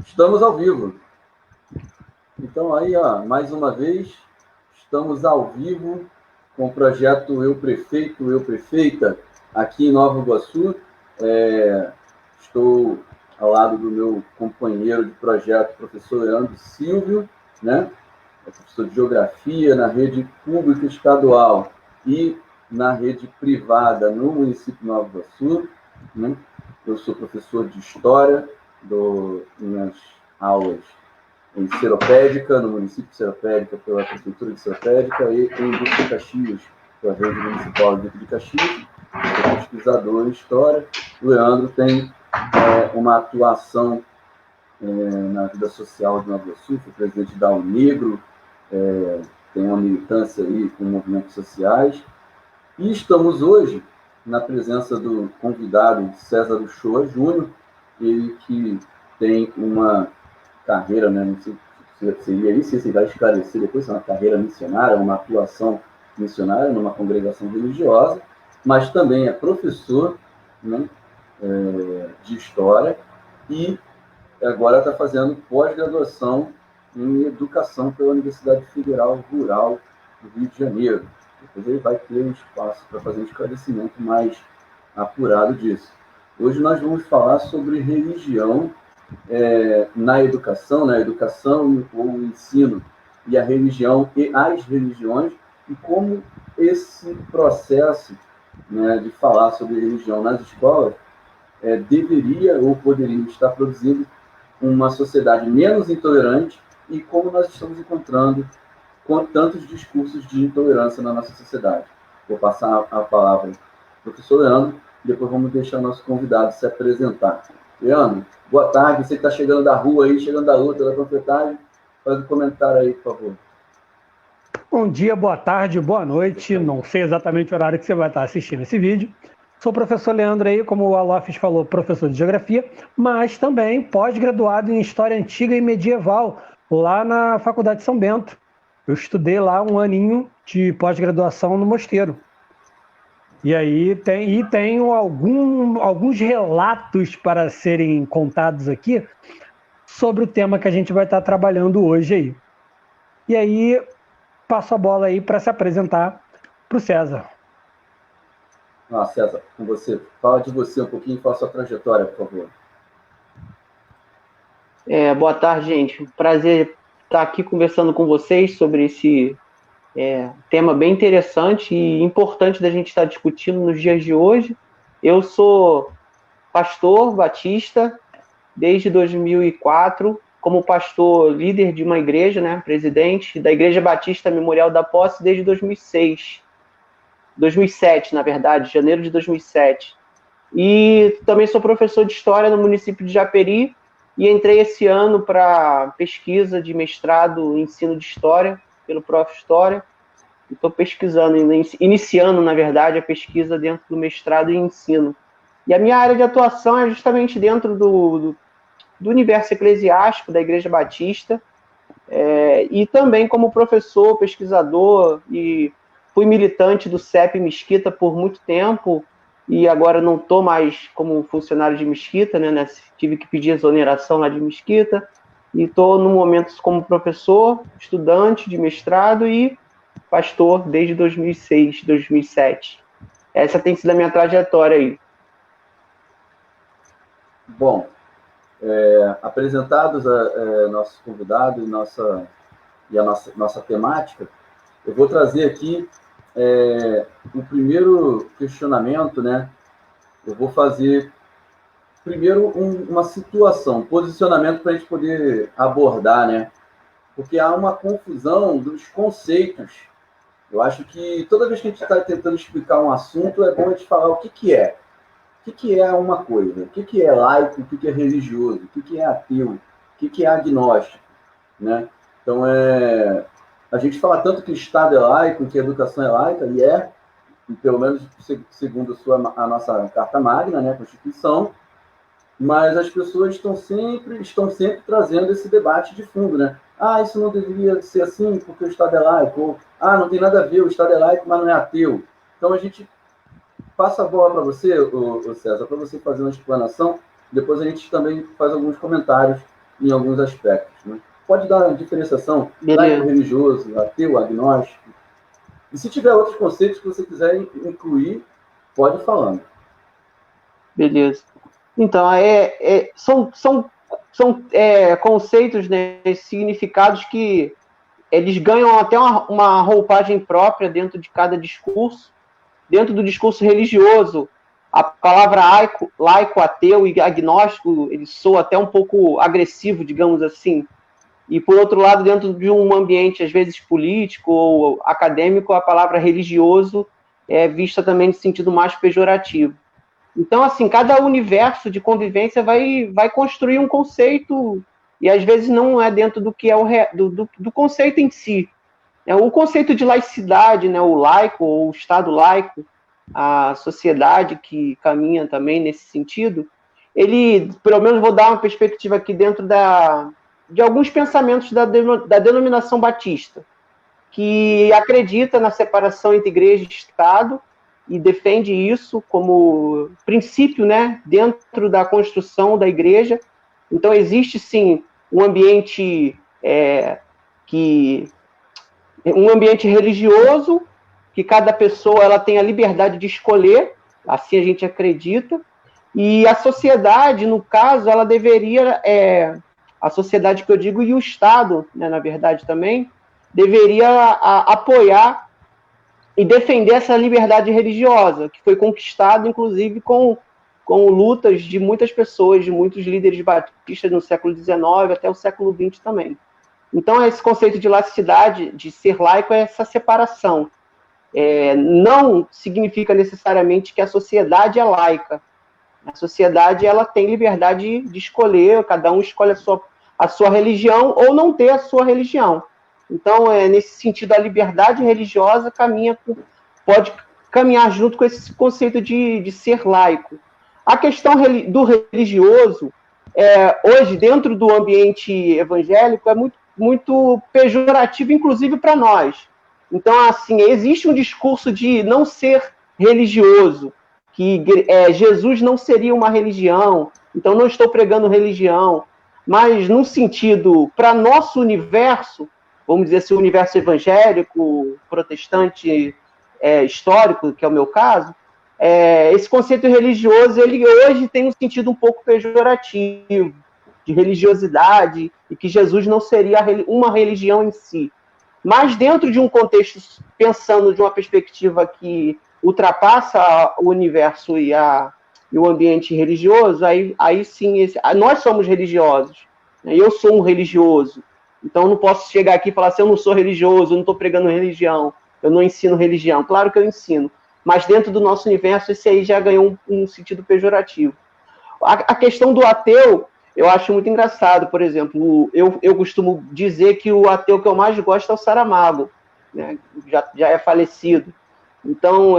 Estamos ao vivo. Então, aí, ó, mais uma vez, estamos ao vivo com o projeto Eu Prefeito, Eu Prefeita, aqui em Nova Iguaçu. Estou ao lado do meu companheiro de projeto, professor Leandro Silvio, né? É professor de Geografia na rede pública estadual e na rede privada no município de Nova Iguaçu, né? Eu sou professor de História, dou minhas aulas em Seropédica, no município de Seropédica, pela Prefeitura de Seropédica, e em Duque de Caxias, pela rede municipal de Duque de Caxias. Sou pesquisador em História. O Leandro tem uma atuação na vida social de Nova Iguaçu, foi presidente da Unigro, tem uma militância aí com movimentos sociais. E estamos hoje na presença do convidado César Uchoa Júnior, ele que tem uma carreira, né, não sei se seria isso, se você vai esclarecer depois, é uma carreira missionária, uma atuação missionária numa congregação religiosa, mas também é professor, né, de História, e agora está fazendo pós-graduação em Educação pela Universidade Federal Rural do Rio de Janeiro. Depois ele vai ter um espaço para fazer um esclarecimento mais apurado disso. Hoje nós vamos falar sobre religião na educação ou ensino, e a religião e as religiões, e como esse processo, né, de falar sobre religião nas escolas deveria ou poderia estar produzindo uma sociedade menos intolerante, e como nós estamos encontrando com tantos discursos de intolerância na nossa sociedade. Vou passar a palavra para o professor Leandro, e depois vamos deixar o nosso convidado se apresentar. Leandro, boa tarde, você que está chegando da rua aí, chegando da luta, da panfletagem, faz um comentário aí, por favor. Bom dia, boa tarde, boa noite, não sei exatamente o horário que você vai estar assistindo esse vídeo. Sou o professor Leandro aí, como o Alofes falou, professor de Geografia, mas também pós-graduado em História Antiga e Medieval, lá na Faculdade de São Bento. Eu estudei lá um aninho de pós-graduação no Mosteiro. E aí tenho alguns relatos para serem contados aqui sobre o tema que a gente vai estar trabalhando hoje aí. E aí, passo a bola aí para se apresentar para o César. César, com você. Fala de você um pouquinho, fala a sua trajetória, por favor. Boa tarde, gente. Prazer estar aqui conversando com vocês sobre esse tema bem interessante e importante da gente estar discutindo nos dias de hoje. Eu sou pastor batista desde 2004, como pastor líder de uma igreja, né, presidente da Igreja Batista Memorial da Posse desde 2007, na verdade, janeiro de 2007. E também sou professor de História no município de Japeri, e entrei esse ano para pesquisa de mestrado em ensino de História, pelo Prof. História. Estou pesquisando, iniciando, na verdade, a pesquisa dentro do mestrado em ensino. E a minha área de atuação é justamente dentro do universo eclesiástico da Igreja Batista, e também como professor, pesquisador, e fui militante do CEP Mesquita por muito tempo, e agora não estou mais como funcionário de Mesquita, né? Tive que pedir exoneração lá de Mesquita, e estou no momento como professor, estudante de mestrado e pastor desde 2006, 2007. Essa tem sido a minha trajetória aí. Bom, apresentados nossos convidados e a nossa temática, eu vou trazer aqui o primeiro questionamento, né? Eu vou fazer primeiro uma situação, um posicionamento para a gente poder abordar, né? Porque há uma confusão dos conceitos. Eu acho que toda vez que a gente está tentando explicar um assunto, é bom a gente falar o que é. O que é uma coisa? O que é laico? O que é religioso? O que é ateu? O que é agnóstico? Né? Então, a gente fala tanto que o Estado é laico, que a educação é laica, e pelo menos segundo a nossa Carta Magna, né, a Constituição, mas as pessoas estão sempre trazendo esse debate de fundo, né? Isso não deveria ser assim porque o Estado é laico, ou não tem nada a ver, o Estado é laico, mas não é ateu. Então a gente passa a bola para você, César, para você fazer uma explanação, depois a gente também faz alguns comentários em alguns aspectos. Né? Pode dar uma diferenciação laico-religioso, ateu, agnóstico. E se tiver outros conceitos que você quiser incluir, pode ir falando. Beleza. Então, são conceitos, né, significados que eles ganham até uma roupagem própria dentro de cada discurso. Dentro do discurso religioso, a palavra laico, ateu e agnóstico, ele soa até um pouco agressivo, digamos assim. E, por outro lado, dentro de um ambiente, às vezes, político ou acadêmico, a palavra religioso é vista também de sentido mais pejorativo. Então, assim, cada universo de convivência vai construir um conceito, e às vezes não é dentro do que é do conceito em si. O conceito de laicidade, né, o laico, ou o Estado laico, a sociedade que caminha também nesse sentido, ele, pelo menos vou dar uma perspectiva aqui dentro de alguns pensamentos da denominação batista, que acredita na separação entre igreja e Estado e defende isso como princípio, né, dentro da construção da igreja. Então, existe, sim, um ambiente um ambiente religioso, que cada pessoa ela tem a liberdade de escolher, assim a gente acredita, e a sociedade, no caso, ela deveria, a sociedade que eu digo, e o Estado, né, na verdade também, deveria apoiar e defender essa liberdade religiosa, que foi conquistada, inclusive, com lutas de muitas pessoas, de muitos líderes batistas no século XIX até o século XX também. Então, esse conceito de laicidade, de ser laico, é essa separação. Não significa necessariamente que a sociedade é laica. A sociedade ela tem liberdade de escolher, cada um escolhe a sua religião ou não ter a sua religião. Então, nesse sentido, a liberdade religiosa pode caminhar junto com esse conceito de ser laico. A questão do religioso, hoje, dentro do ambiente evangélico, é muito pejorativo, inclusive para nós. Então, assim, existe um discurso de não ser religioso, que Jesus não seria uma religião, então não estou pregando religião, mas no sentido, para nosso universo, vamos dizer assim, o universo evangélico, protestante, histórico, que é o meu caso, esse conceito religioso, ele hoje tem um sentido um pouco pejorativo, de religiosidade, e que Jesus não seria uma religião em si. Mas dentro de um contexto, pensando de uma perspectiva que ultrapassa o universo e o ambiente religioso, aí sim, nós somos religiosos. Né? Eu sou um religioso. Então, eu não posso chegar aqui e falar assim, eu não sou religioso, eu não estou pregando religião, eu não ensino religião. Claro que eu ensino. Mas dentro do nosso universo, esse aí já ganhou um sentido pejorativo. A questão do ateu, eu acho muito engraçado. Por exemplo, eu costumo dizer que o ateu que eu mais gosto é o Saramago, né? Já é falecido. Então,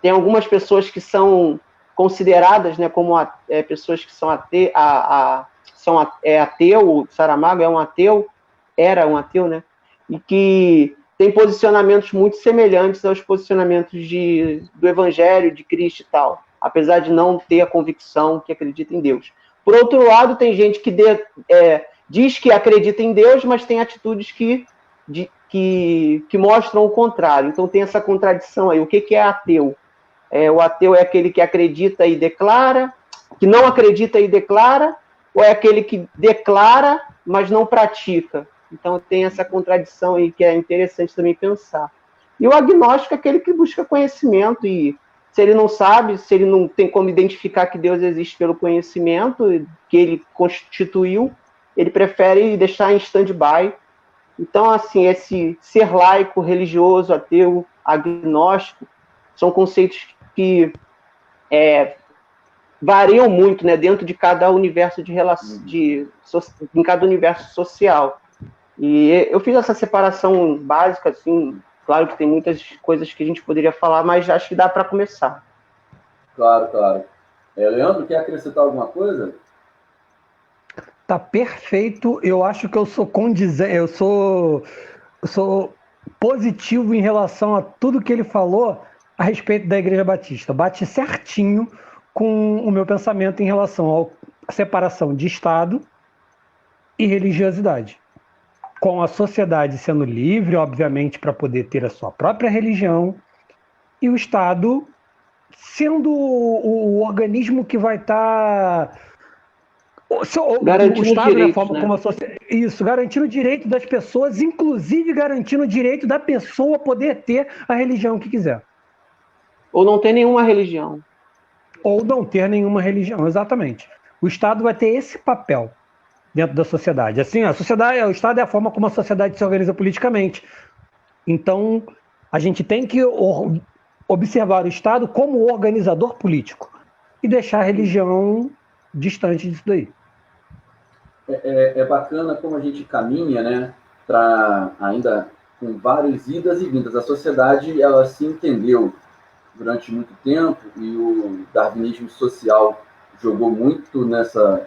tem algumas pessoas que são consideradas, né, como pessoas que são ateu. O Saramago é um ateu, era um ateu, né? E que tem posicionamentos muito semelhantes aos posicionamentos do Evangelho, de Cristo e tal, apesar de não ter a convicção que acredita em Deus. Por outro lado, tem gente que diz que acredita em Deus, mas tem atitudes que mostram o contrário. Então tem essa contradição aí. O que é ateu? O ateu é aquele que acredita e declara, que não acredita e declara, ou é aquele que declara, mas não pratica? Então tem essa contradição aí que é interessante também pensar. E o agnóstico é aquele que busca conhecimento, e se ele não sabe, se ele não tem como identificar que Deus existe pelo conhecimento que ele constituiu, ele prefere deixar em stand-by. Então, assim, esse ser laico, religioso, ateu, agnóstico, são conceitos que variam muito, né, dentro de cada universo em cada universo social. E eu fiz essa separação básica, assim, claro que tem muitas coisas que a gente poderia falar, mas acho que dá para começar. Claro, claro. Leandro, quer acrescentar alguma coisa? Tá perfeito. Eu acho que eu sou condizente, eu sou positivo em relação a tudo que ele falou a respeito da Igreja Batista. Bate certinho com o meu pensamento em relação à separação de Estado e religiosidade. Com a sociedade sendo livre, obviamente, para poder ter a sua própria religião, e o Estado sendo o organismo que vai estar... Garantindo o Estado, né, a direitos, forma né? como a sociedade... Isso, garantindo o direito das pessoas, inclusive garantindo o direito da pessoa poder ter a religião que quiser. Ou não tem nenhuma religião. Ou não ter nenhuma religião, exatamente. O Estado vai ter esse papel dentro da sociedade. Assim, a sociedade, o Estado é a forma como a sociedade se organiza politicamente. Então, a gente tem que observar o Estado como organizador político e deixar a religião distante disso daí. É bacana como a gente caminha, né, para ainda com várias idas e vindas. A sociedade, ela se entendeu durante muito tempo e o darwinismo social jogou muito nessa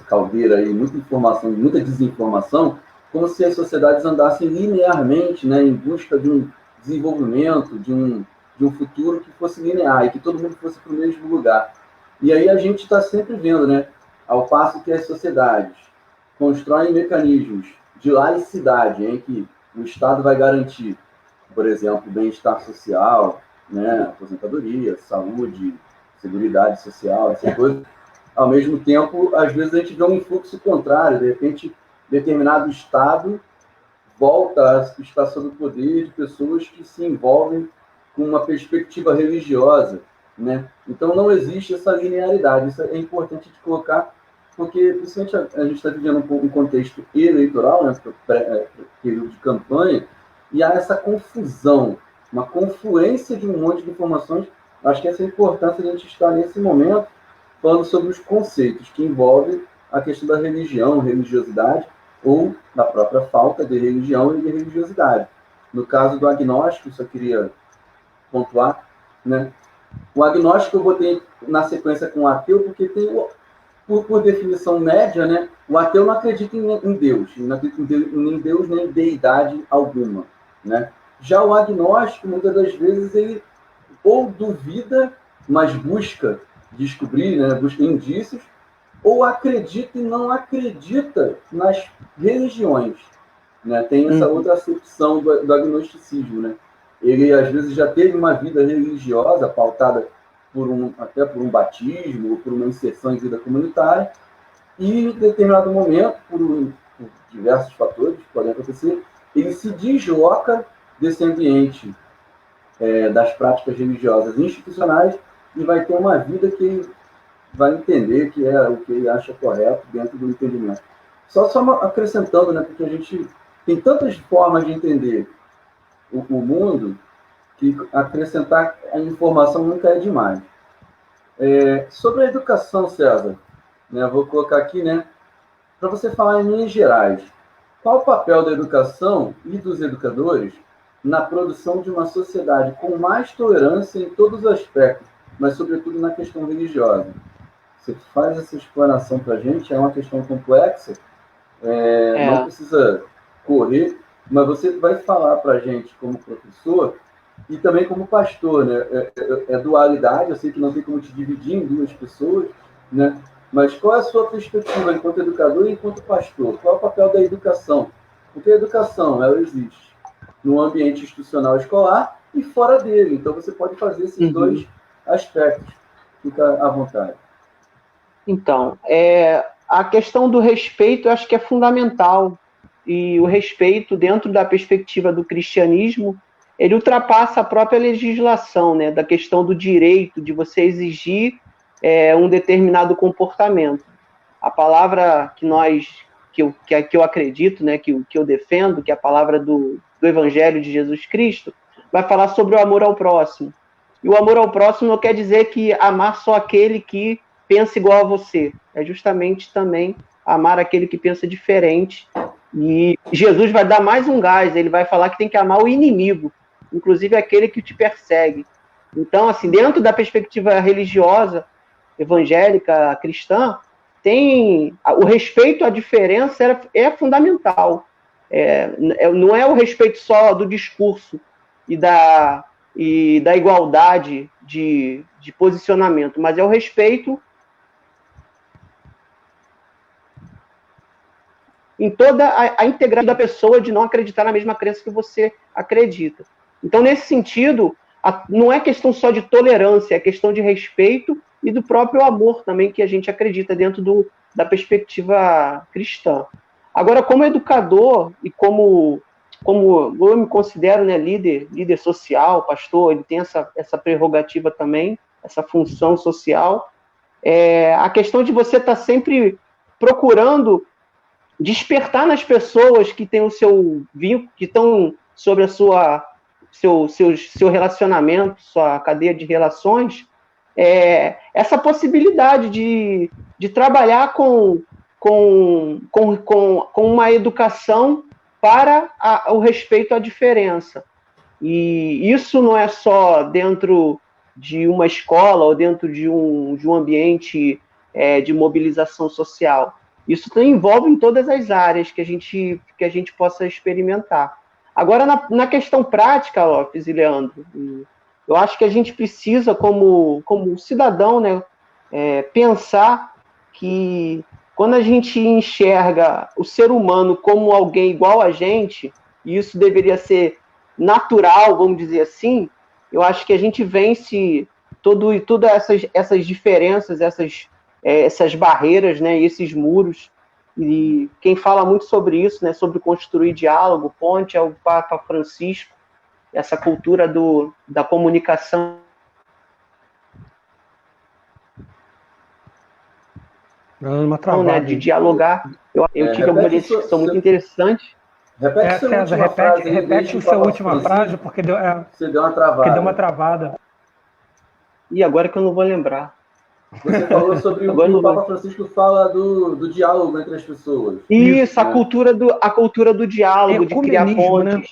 caldeira aí, muita informação, muita desinformação, como se as sociedades andassem linearmente, né, em busca de um desenvolvimento, de um futuro que fosse linear e que todo mundo fosse para o mesmo lugar. E aí a gente está sempre vendo, né, ao passo que as sociedades constroem mecanismos de laicidade, em que o Estado vai garantir, por exemplo, bem-estar social, né, aposentadoria, saúde, seguridade social, essas coisas. Ao mesmo tempo, às vezes a gente vê um influxo contrário, de repente, determinado Estado volta a estar sob o poder de pessoas que se envolvem com uma perspectiva religiosa, né? Então, não existe essa linearidade. Isso é importante de colocar, porque, principalmente, a gente está vivendo um contexto eleitoral, né, período de campanha, e há essa confusão, uma confluência de um monte de informações. Acho que essa é a importância de a gente estar nesse momento falando sobre os conceitos que envolvem a questão da religião, religiosidade, ou da própria falta de religião e de religiosidade. No caso do agnóstico, só queria pontuar, né? O agnóstico eu botei na sequência com o ateu, porque tem, por definição média, né? O ateu não acredita em Deus, não acredita em Deus nem em deidade alguma, né? Já o agnóstico, muitas das vezes, ele ou duvida, mas busca descobrir, né? Busca indícios, ou acredita e não acredita nas religiões, né? Tem essa outra acepção do agnosticismo, né? Ele, às vezes, já teve uma vida religiosa pautada até por um batismo ou por uma inserção em vida comunitária, e, em determinado momento, por diversos fatores que podem acontecer, ele se desloca desse ambiente das práticas religiosas institucionais e vai ter uma vida que ele vai entender que é o que ele acha correto dentro do entendimento. Só acrescentando, né, porque a gente tem tantas formas de entender o mundo que acrescentar a informação nunca é demais. Sobre a educação, César, né, vou colocar aqui, né, para você falar em linhas gerais, qual o papel da educação e dos educadores na produção de uma sociedade com mais tolerância em todos os aspectos, mas sobretudo na questão religiosa? Você faz essa explanação para a gente, é uma questão complexa, não precisa correr, mas você vai falar para a gente como professor e também como pastor, né? É dualidade, eu sei que não tem como te dividir em duas pessoas, né? Mas qual é a sua perspectiva enquanto educador e enquanto pastor? Qual é o papel da educação? Porque a educação, ela existe no ambiente institucional escolar e fora dele. Então, você pode fazer esses dois aspectos. Fica à vontade. Então, a questão do respeito eu acho que é fundamental. E o respeito, dentro da perspectiva do cristianismo, ele ultrapassa a própria legislação, né, da questão do direito de você exigir um determinado comportamento. A palavra que eu acredito, né, que eu defendo, que é a palavra do Evangelho de Jesus Cristo, vai falar sobre o amor ao próximo. E o amor ao próximo não quer dizer que amar só aquele que pensa igual a você. É justamente também amar aquele que pensa diferente. E Jesus vai dar mais um gás, ele vai falar que tem que amar o inimigo, inclusive aquele que te persegue. Então, assim, dentro da perspectiva religiosa, evangélica, cristã, tem o respeito à diferença é fundamental. Não é o respeito só do discurso e da igualdade de posicionamento, mas é o respeito em toda a integridade da pessoa de não acreditar na mesma crença que você acredita. Então, nesse sentido, não é questão só de tolerância, é questão de respeito e do próprio amor também que a gente acredita dentro da perspectiva cristã. Agora, como educador e como eu me considero, né, líder social, pastor, ele tem essa prerrogativa também, essa função social, a questão de você estar sempre procurando despertar nas pessoas que têm o seu vínculo, que estão sobre a seu relacionamento, sua cadeia de relações, essa possibilidade de trabalhar com uma educação para o respeito à diferença. E isso não é só dentro de uma escola ou dentro de um ambiente de mobilização social. Isso envolve em todas as áreas que a gente possa experimentar. Agora, na questão prática, Lopes e Leandro, eu acho que a gente precisa, como cidadão, né, pensar que quando a gente enxerga o ser humano como alguém igual a gente, e isso deveria ser natural, vamos dizer assim, eu acho que a gente vence todas essas diferenças, essas barreiras, né, esses muros. E quem fala muito sobre isso, né, sobre construir diálogo, ponte, é o Papa Francisco, essa cultura da comunicação. Uma travada, né, de dialogar. Eu tive algumas experiências que são muito interessantes. Repete César, repete sua última frase, porque você deu uma travada. Porque deu uma travada. E agora que eu não vou lembrar. Você falou sobre o que o Papa Francisco fala do diálogo entre as pessoas. Isso, né? a cultura do diálogo, de criar pontes. Né?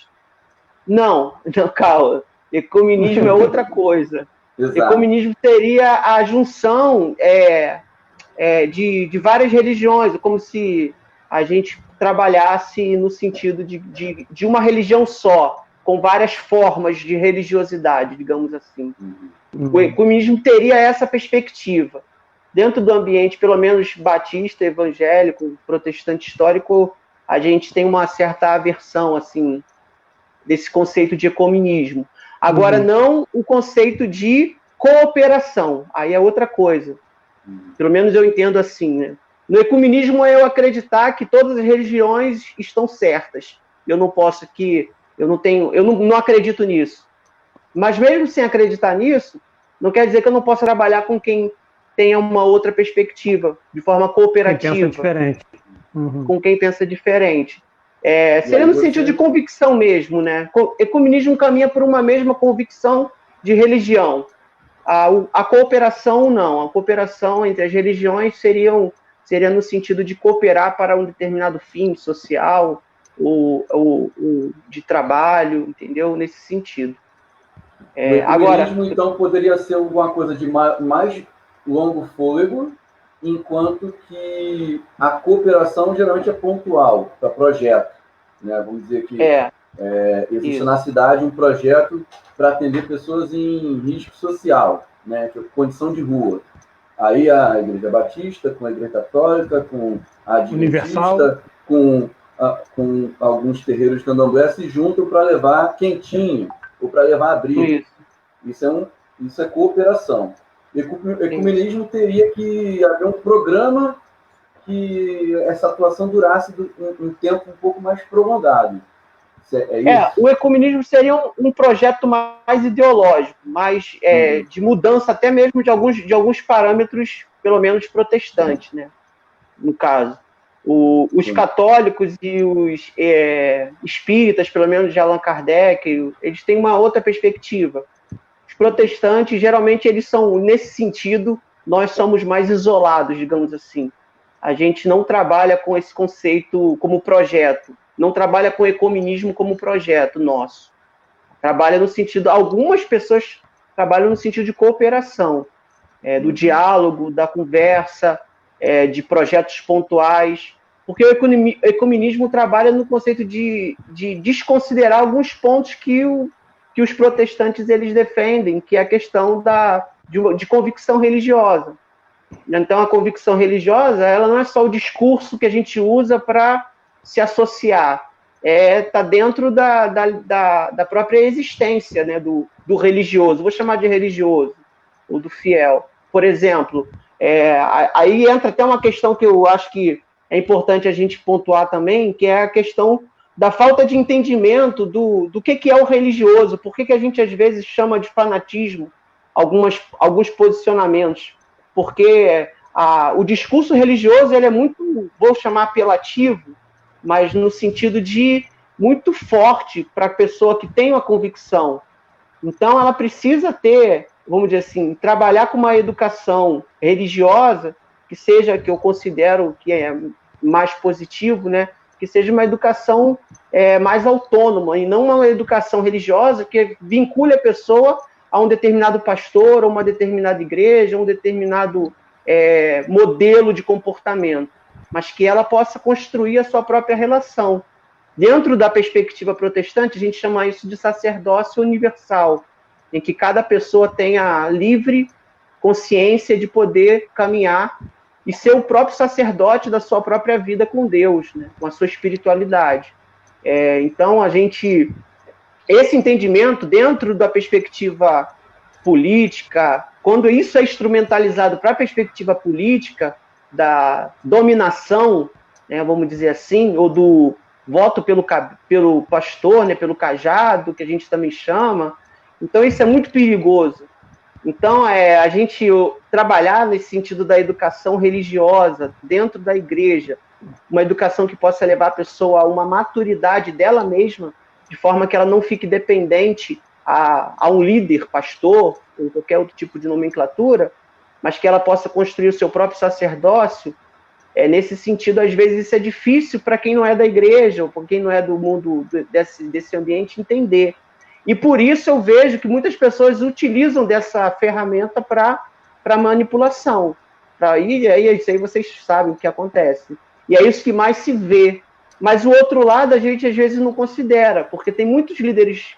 Não, calma. Ecumenismo é outra coisa. Exato. Ecumenismo seria a junção de várias religiões, como se a gente trabalhasse no sentido de uma religião só, com várias formas de religiosidade, digamos assim. O ecumenismo teria essa perspectiva. Dentro do ambiente, pelo menos batista, evangélico, protestante histórico, a gente tem uma certa aversão assim, desse conceito de ecumenismo. Agora, não o conceito de cooperação. Aí é outra coisa. Pelo menos eu entendo assim, né? No ecumenismo é eu acreditar que todas as religiões estão certas. Eu não acredito nisso. Mas mesmo sem acreditar nisso, não quer dizer que eu não possa trabalhar com quem tenha uma outra perspectiva, de forma cooperativa. Quem pensa diferente. Com quem pensa diferente. Seria no sentido de convicção mesmo, né? O ecumenismo caminha por uma mesma convicção de religião. A cooperação, não. A cooperação entre as religiões seria no sentido de cooperar para um determinado fim social ou de trabalho, entendeu? Nesse sentido. O ecumenismo, então, poderia ser alguma coisa de mais longo fôlego, enquanto que a cooperação geralmente é pontual para projeto. Né? Vamos dizer que existe na cidade um projeto para atender pessoas em risco social, né? Que é condição de rua. Aí a Igreja Batista, com a Igreja Católica, com a Adventista, com alguns terreiros de candomblé se juntam para levar quentinho ou para levar abrigo. Isso é cooperação. Ecumenismo teria que haver um programa que essa atuação durasse um tempo um pouco mais prolongado. É isso? O ecumenismo seria um projeto mais ideológico, mais de mudança até mesmo de alguns parâmetros, pelo menos protestantes, né? No caso. Os católicos e os espíritas, pelo menos de Allan Kardec, eles têm uma outra perspectiva. Os protestantes, geralmente, eles são, nesse sentido, nós somos mais isolados, digamos assim. A gente não trabalha com esse conceito como projeto, não trabalha com o ecumenismo como projeto nosso. Trabalha no sentido, algumas pessoas trabalham no sentido de cooperação, do diálogo, da conversa, de projetos pontuais, porque o ecumenismo trabalha no conceito de desconsiderar alguns pontos que os protestantes eles defendem, que é a questão de convicção religiosa. Então, a convicção religiosa, ela não é só o discurso que a gente usa para se associar. Está dentro da própria existência, né, do religioso. Vou chamar de religioso, ou do fiel. Por exemplo, aí entra até uma questão que eu acho que é importante a gente pontuar também, que é a questão da falta de entendimento do que é o religioso, por que a gente às vezes chama de fanatismo alguns posicionamentos, porque o discurso religioso ele é muito, vou chamar apelativo, mas no sentido de muito forte para a pessoa que tem uma convicção. Então, ela precisa ter, vamos dizer assim, trabalhar com uma educação religiosa que eu considero que é mais positivo, né? Que seja uma educação mais autônoma, e não uma educação religiosa que vincule a pessoa a um determinado pastor, a uma determinada igreja, a um determinado modelo de comportamento, mas que ela possa construir a sua própria relação. Dentro da perspectiva protestante, a gente chama isso de sacerdócio universal, em que cada pessoa tenha livre consciência de poder caminhar e ser o próprio sacerdote da sua própria vida com Deus, né? Com a sua espiritualidade. Então, esse entendimento, dentro da perspectiva política, quando isso é instrumentalizado para a perspectiva política, da dominação, né, vamos dizer assim, ou do voto pelo pastor, né, pelo cajado, que a gente também chama. Então, isso é muito perigoso. Então, a gente trabalhar nesse sentido da educação religiosa dentro da igreja, uma educação que possa levar a pessoa a uma maturidade dela mesma, de forma que ela não fique dependente a um líder, pastor, ou qualquer outro tipo de nomenclatura, mas que ela possa construir o seu próprio sacerdócio. Nesse sentido, às vezes, isso é difícil para quem não é da igreja, ou para quem não é do mundo desse ambiente entender. E por isso eu vejo que muitas pessoas utilizam dessa ferramenta para manipulação. E aí, isso aí vocês sabem o que acontece. E é isso que mais se vê. Mas o outro lado a gente às vezes não considera, porque tem muitos líderes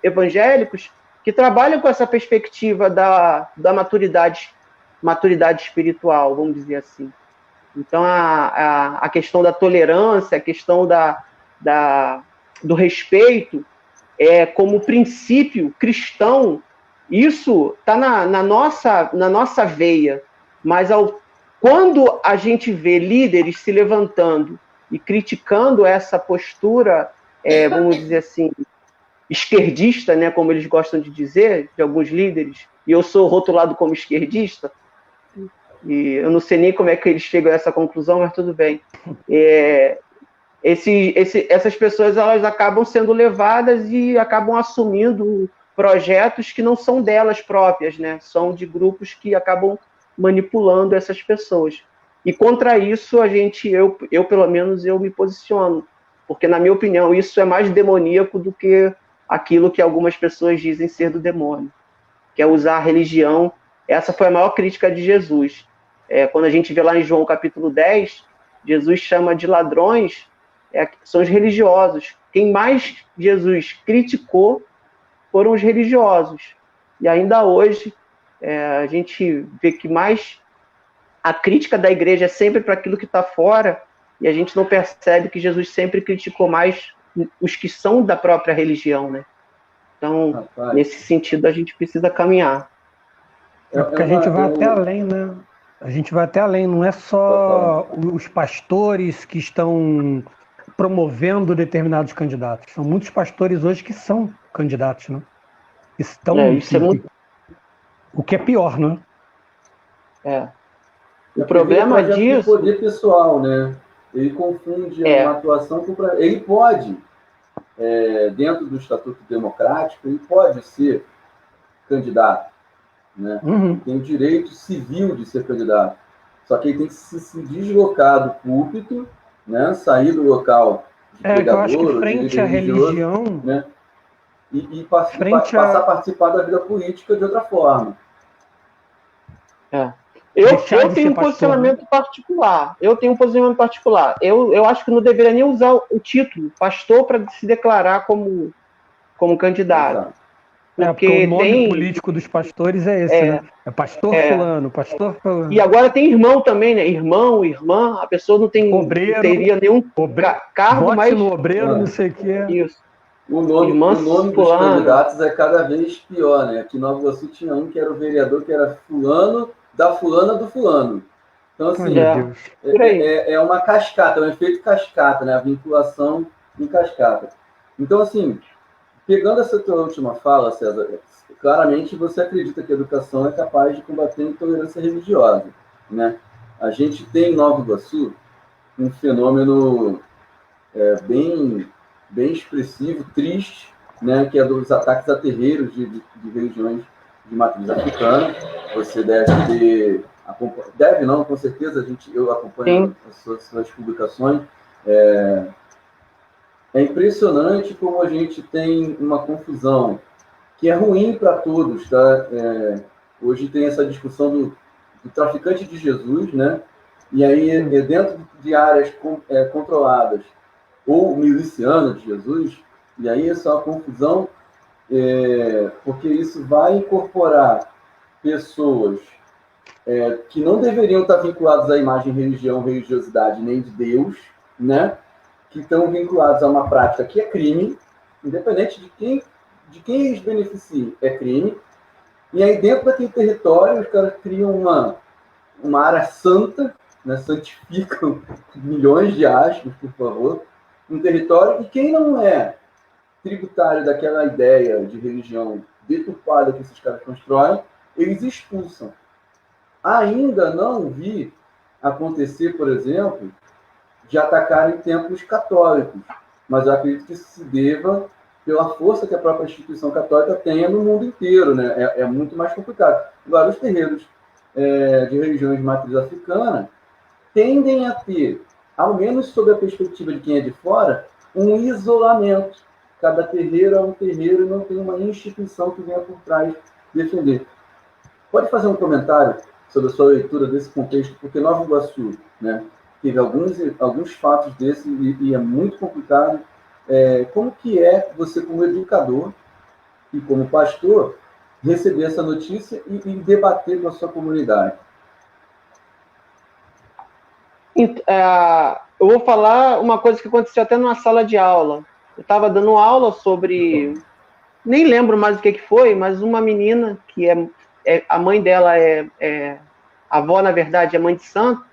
evangélicos que trabalham com essa perspectiva da maturidade espiritual, vamos dizer assim. Então, a questão da tolerância, a questão do respeito, como princípio cristão, isso está na nossa veia. Mas quando a gente vê líderes se levantando e criticando essa postura, vamos dizer assim, esquerdista, né, como eles gostam de dizer, de alguns líderes, e eu sou rotulado como esquerdista, e eu não sei nem como é que eles chegam a essa conclusão, mas tudo bem. Essas pessoas elas acabam sendo levadas e acabam assumindo projetos que não são delas próprias, né? São de grupos que acabam manipulando essas pessoas. E contra isso, eu pelo menos, eu me posiciono, porque, na minha opinião, isso é mais demoníaco do que aquilo que algumas pessoas dizem ser do demônio, que é usar a religião. Essa foi a maior crítica de Jesus. Quando a gente vê lá em João capítulo 10, Jesus chama de ladrões, são os religiosos. Quem mais Jesus criticou foram os religiosos. E ainda hoje, a gente vê que mais a crítica da igreja é sempre para aquilo que está fora, e a gente não percebe que Jesus sempre criticou mais os que são da própria religião, né? Então, nesse sentido, a gente precisa caminhar. Porque a gente vai até além, né? A gente vai até além, não é só os pastores que estão promovendo determinados candidatos. São muitos pastores hoje que são candidatos, né? Isso é muito... O que é pior, né? O problema disso... O poder pessoal, né? Ele confunde uma atuação com... Ele pode, dentro do Estatuto Democrático, ele pode ser candidato, né? Uhum. Tem o direito civil de ser candidato. Só que ele tem que se deslocar do púlpito, né? Sair do local de pregador, eu acho que frente à religião, né? E passar a participar da vida política de outra forma. Eu tenho um posicionamento particular. Eu acho que não deveria nem usar o título pastor para se declarar como candidato. Exato. Porque o nome político dos pastores é esse, né? É pastor fulano, pastor fulano. E agora tem irmão também, né? Irmão, irmã, a pessoa não teria nenhum cargo, bote mas... no obreiro, não sei o que é. Isso. O nome dos candidatos é cada vez pior, né? Aqui em Nova Iguaçu tinha um que era o vereador, que era fulano, da fulana do fulano. Então, assim, é uma cascata, é um efeito cascata, né? A vinculação em cascata. Então, assim, pegando essa tua última fala, César, claramente você acredita que a educação é capaz de combater a intolerância religiosa, né? A gente tem em Nova Iguaçu um fenômeno bem expressivo, triste, né, que é dos ataques a terreiros de religiões de matriz africana. Você deve não, com certeza, eu acompanho as suas publicações. É impressionante como a gente tem uma confusão que é ruim para todos, tá? Hoje tem essa discussão do traficante de Jesus, né? E aí, dentro de áreas controladas, ou miliciano de Jesus, e aí essa é uma confusão, porque isso vai incorporar pessoas que não deveriam estar vinculadas à imagem religião, religiosidade, nem de Deus, né? Que estão vinculados a uma prática que é crime, independente de quem eles beneficiem, é crime. E aí, dentro daquele território, os caras criam uma área santa, né? Santificam milhões de aspas, por favor, um território, e quem não é tributário daquela ideia de religião deturpada que esses caras constroem, eles expulsam. Ainda não vi acontecer, por exemplo, de atacarem templos católicos, mas eu acredito que isso se deva pela força que a própria instituição católica tenha no mundo inteiro, né? É muito mais complicado. Agora, os terreiros de religiões de matriz africana tendem a ter, ao menos sob a perspectiva de quem é de fora, um isolamento. Cada terreiro é um terreiro e não tem uma instituição que venha por trás defender. Pode fazer um comentário sobre a sua leitura desse contexto, porque Nova Iguaçu, né, teve alguns fatos desses e é muito complicado. Como que é você, como educador e como pastor, receber essa notícia e debater com a sua comunidade? Eu vou falar uma coisa que aconteceu até numa sala de aula. Eu estava dando aula sobre... Nem lembro mais o que foi, mas uma menina, que a mãe dela a avó, na verdade, é mãe de santo,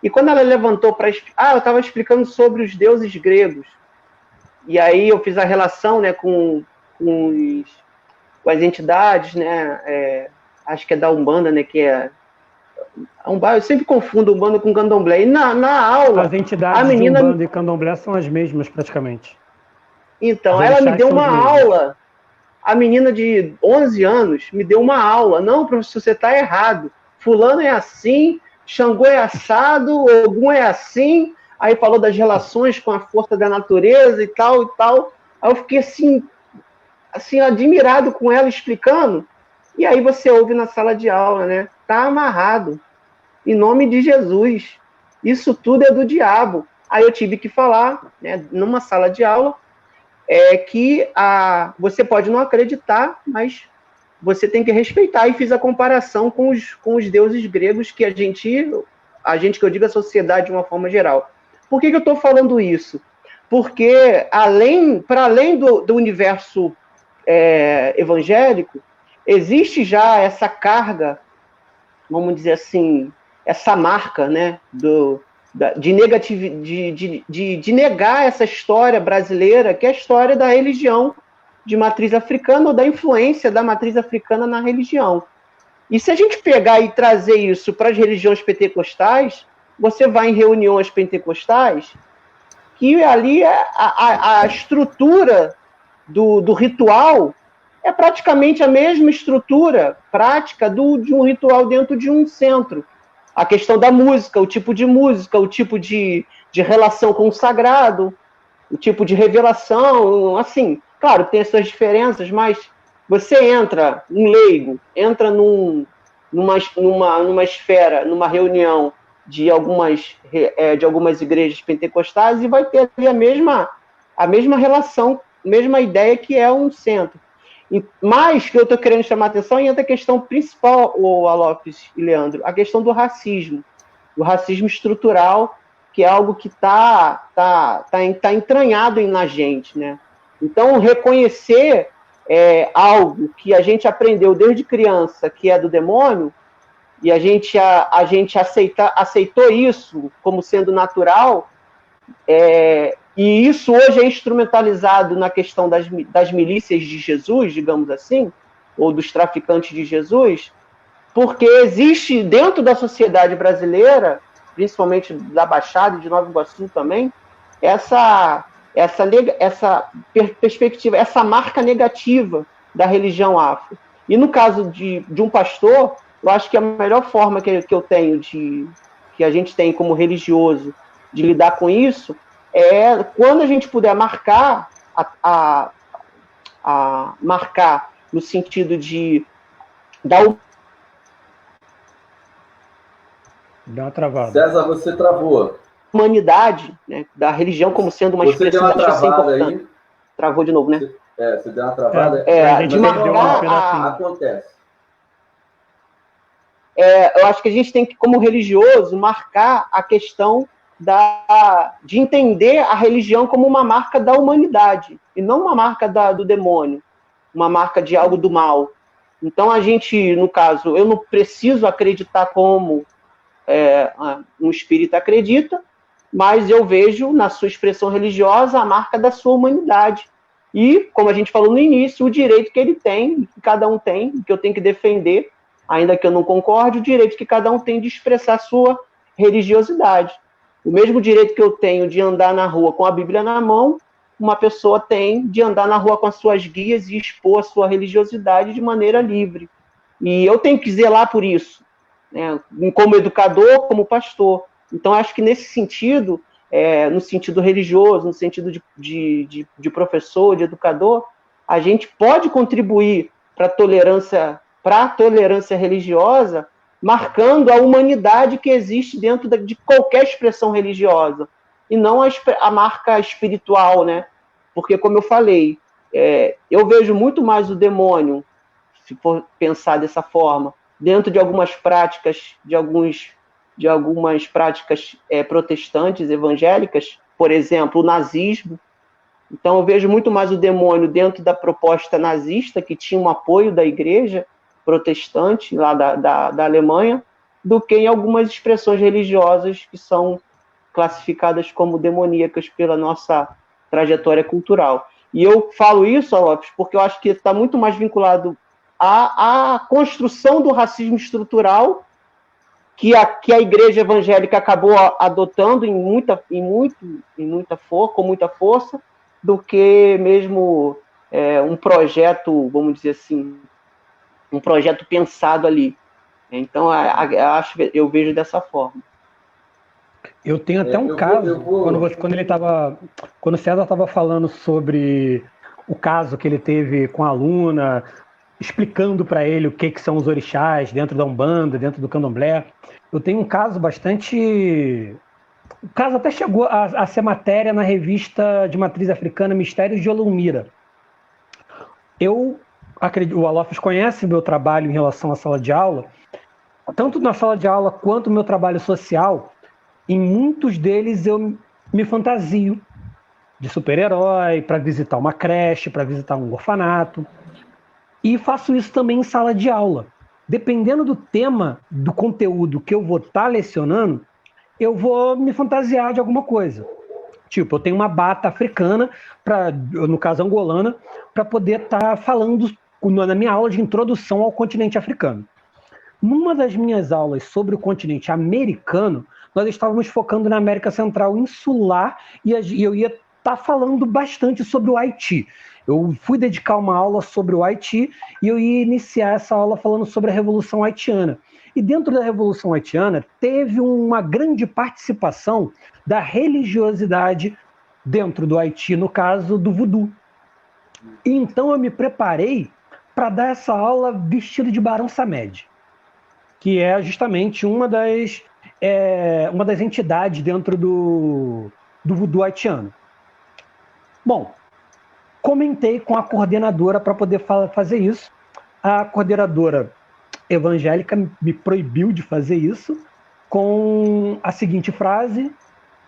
e quando ela levantou para... eu estava explicando sobre os deuses gregos. E aí eu fiz a relação, né, com as entidades, né, acho que é da Umbanda, né, que é... Eu sempre confundo Umbanda com Candomblé. E na aula... As entidades de Umbanda e Candomblé são as mesmas, praticamente. Então, ela me deu uma aula. A menina de 11 anos me deu uma aula. Não, professor, você está errado. Fulano é assim, Xangô é assado, Ogum é assim. Aí falou das relações com a força da natureza e tal, e tal. Aí eu fiquei assim, admirado com ela explicando. E aí você ouve na sala de aula, né? Tá amarrado. Em nome de Jesus. Isso tudo é do diabo. Aí eu tive que falar, né, numa sala de aula, que você pode não acreditar, mas você tem que respeitar. E fiz a comparação com os deuses gregos que a gente que eu digo a sociedade de uma forma geral. Por que eu estou falando isso? Porque, para além do universo evangélico, existe já essa carga, vamos dizer assim, essa marca, né, de negar essa história brasileira, que é a história da religião de matriz africana ou da influência da matriz africana na religião. E se a gente pegar e trazer isso para as religiões pentecostais, você vai em reuniões pentecostais, que ali a estrutura do ritual é praticamente a mesma estrutura prática de um ritual dentro de um centro. A questão da música, o tipo de relação com o sagrado, o tipo de revelação, assim, claro, tem as suas diferenças, mas você um leigo, entra numa esfera, numa reunião de algumas igrejas pentecostais e vai ter ali a mesma relação, mesma ideia que é um centro. Mas que eu estou querendo chamar a atenção é a questão principal, o Alopes e Leandro, a questão do racismo estrutural, que é algo que tá entranhado na gente, né? Então, reconhecer algo que a gente aprendeu desde criança, que é do demônio, e a gente aceitou isso como sendo natural, e isso hoje é instrumentalizado na questão das milícias de Jesus, digamos assim, ou dos traficantes de Jesus, porque existe dentro da sociedade brasileira, principalmente da Baixada e de Nova Iguaçu também, essa perspectiva, essa marca negativa da religião afro. E no caso de um pastor, eu acho que a melhor forma que eu tenho, que a gente tem como religioso, de lidar com isso, é quando a gente puder marcar, marcar no sentido de dar Dá uma travada. César, você travou. Humanidade, né, da religião como sendo uma Você expressão deu uma travada aí. Travou de novo, né? Você deu uma travada. De marcar acontece. Eu acho que a gente tem que, como religioso, marcar a questão de entender a religião como uma marca da humanidade, e não uma marca do demônio, uma marca de algo do mal. Então, a gente, no caso, eu não preciso acreditar como um espírita acredita, mas eu vejo na sua expressão religiosa a marca da sua humanidade. E, como a gente falou no início, o direito que ele tem, que cada um tem, que eu tenho que defender, ainda que eu não concorde, o direito que cada um tem de expressar a sua religiosidade. O mesmo direito que eu tenho de andar na rua com a Bíblia na mão, uma pessoa tem de andar na rua com as suas guias e expor a sua religiosidade de maneira livre. E eu tenho que zelar por isso, né? Como educador, como pastor. Então, acho que nesse sentido, no sentido religioso, no sentido de professor, de educador, a gente pode contribuir para a tolerância religiosa, marcando a humanidade que existe dentro de qualquer expressão religiosa, e não a marca espiritual, né? Porque, como eu falei, eu vejo muito mais o demônio, se for pensar dessa forma, dentro de algumas práticas, de algumas práticas protestantes, evangélicas, por exemplo, o nazismo. Então, eu vejo muito mais o demônio dentro da proposta nazista, que tinha um apoio da igreja protestante, lá da Alemanha, do que em algumas expressões religiosas que são classificadas como demoníacas pela nossa trajetória cultural. E eu falo isso, Lopes, porque eu acho que está muito mais vinculado à construção do racismo estrutural que a igreja evangélica acabou adotando com muita força, do que mesmo um projeto, vamos dizer assim, um projeto pensado ali. Então, eu vejo dessa forma. Eu tenho até um caso, quando o César estava falando sobre o caso que ele teve com a aluna, explicando para ele o que são os orixás dentro da Umbanda, dentro do Candomblé. Eu tenho um caso bastante... O caso até chegou a ser matéria na revista de matriz africana Mistérios de Olumira. Eu acredito, o Alofes conhece o meu trabalho em relação à sala de aula, tanto na sala de aula quanto no meu trabalho social. Em muitos deles eu me fantasio de super-herói para visitar uma creche, para visitar um orfanato. E faço isso também em sala de aula. Dependendo do tema, do conteúdo que eu vou estar lecionando, eu vou me fantasiar de alguma coisa. Tipo, eu tenho uma bata africana, no caso angolana, para poder estar falando na minha aula de introdução ao continente africano. Numa das minhas aulas sobre o continente americano, nós estávamos focando na América Central insular e eu ia estar falando bastante sobre o Haiti. Eu fui dedicar uma aula sobre o Haiti e eu ia iniciar essa aula falando sobre a Revolução Haitiana. E dentro da Revolução Haitiana teve uma grande participação da religiosidade dentro do Haiti, no caso do voodoo. E então eu me preparei para dar essa aula vestido de Barão Samed, que é justamente uma das entidades dentro do voodoo haitiano. Bom, comentei com a coordenadora para poder fazer isso. A coordenadora evangélica me proibiu de fazer isso com a seguinte frase: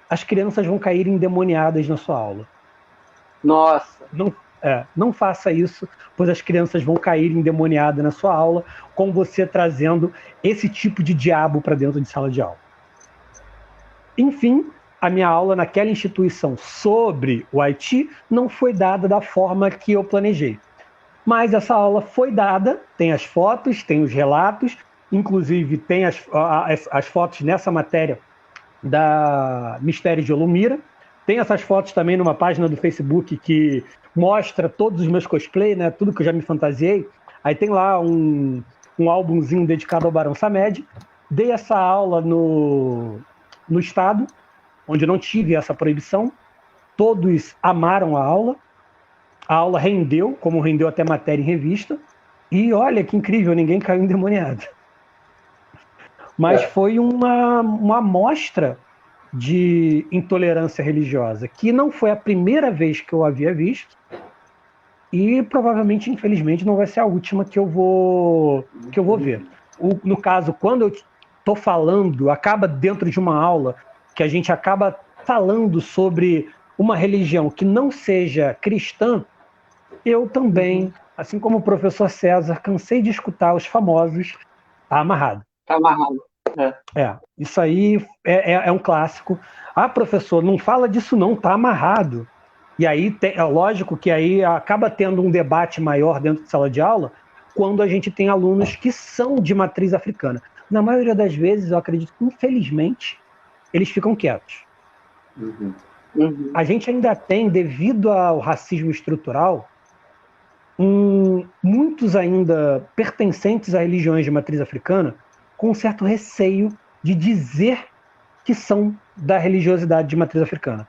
as crianças vão cair endemoniadas na sua aula. Nossa. Não faça isso, pois as crianças vão cair endemoniadas na sua aula, com você trazendo esse tipo de diabo para dentro de sala de aula. Enfim, a minha aula naquela instituição sobre o Haiti não foi dada da forma que eu planejei. Mas essa aula foi dada, tem as fotos, tem os relatos, inclusive tem as fotos nessa matéria da Mistério de Olumira. Tem essas fotos também numa página do Facebook que mostra todos os meus cosplays, né, tudo que eu já me fantasiei. Aí tem lá um álbumzinho dedicado ao Barão Samed. Dei essa aula no estado, onde não tive essa proibição. Todos amaram a aula. A aula rendeu, como rendeu até matéria em revista. E olha que incrível, ninguém caiu endemoniado. Mas foi uma amostra de intolerância religiosa, que não foi a primeira vez que eu havia visto, e provavelmente, infelizmente, não vai ser a última que eu vou ver. No caso, quando eu estou falando, acaba dentro de uma aula que a gente acaba falando sobre uma religião que não seja cristã, eu também, assim como o professor César, cansei de escutar os famosos "tá amarrado". Tá amarrado. Isso aí é um clássico. Ah, professor, não fala disso não, tá amarrado. E aí, é lógico que aí acaba tendo um debate maior dentro de sala de aula quando a gente tem alunos que são de matriz africana. Na maioria das vezes, eu acredito que, infelizmente, eles ficam quietos. A gente ainda tem, devido ao racismo estrutural, muitos ainda pertencentes a religiões de matriz africana com um certo receio de dizer que são da religiosidade de matriz africana,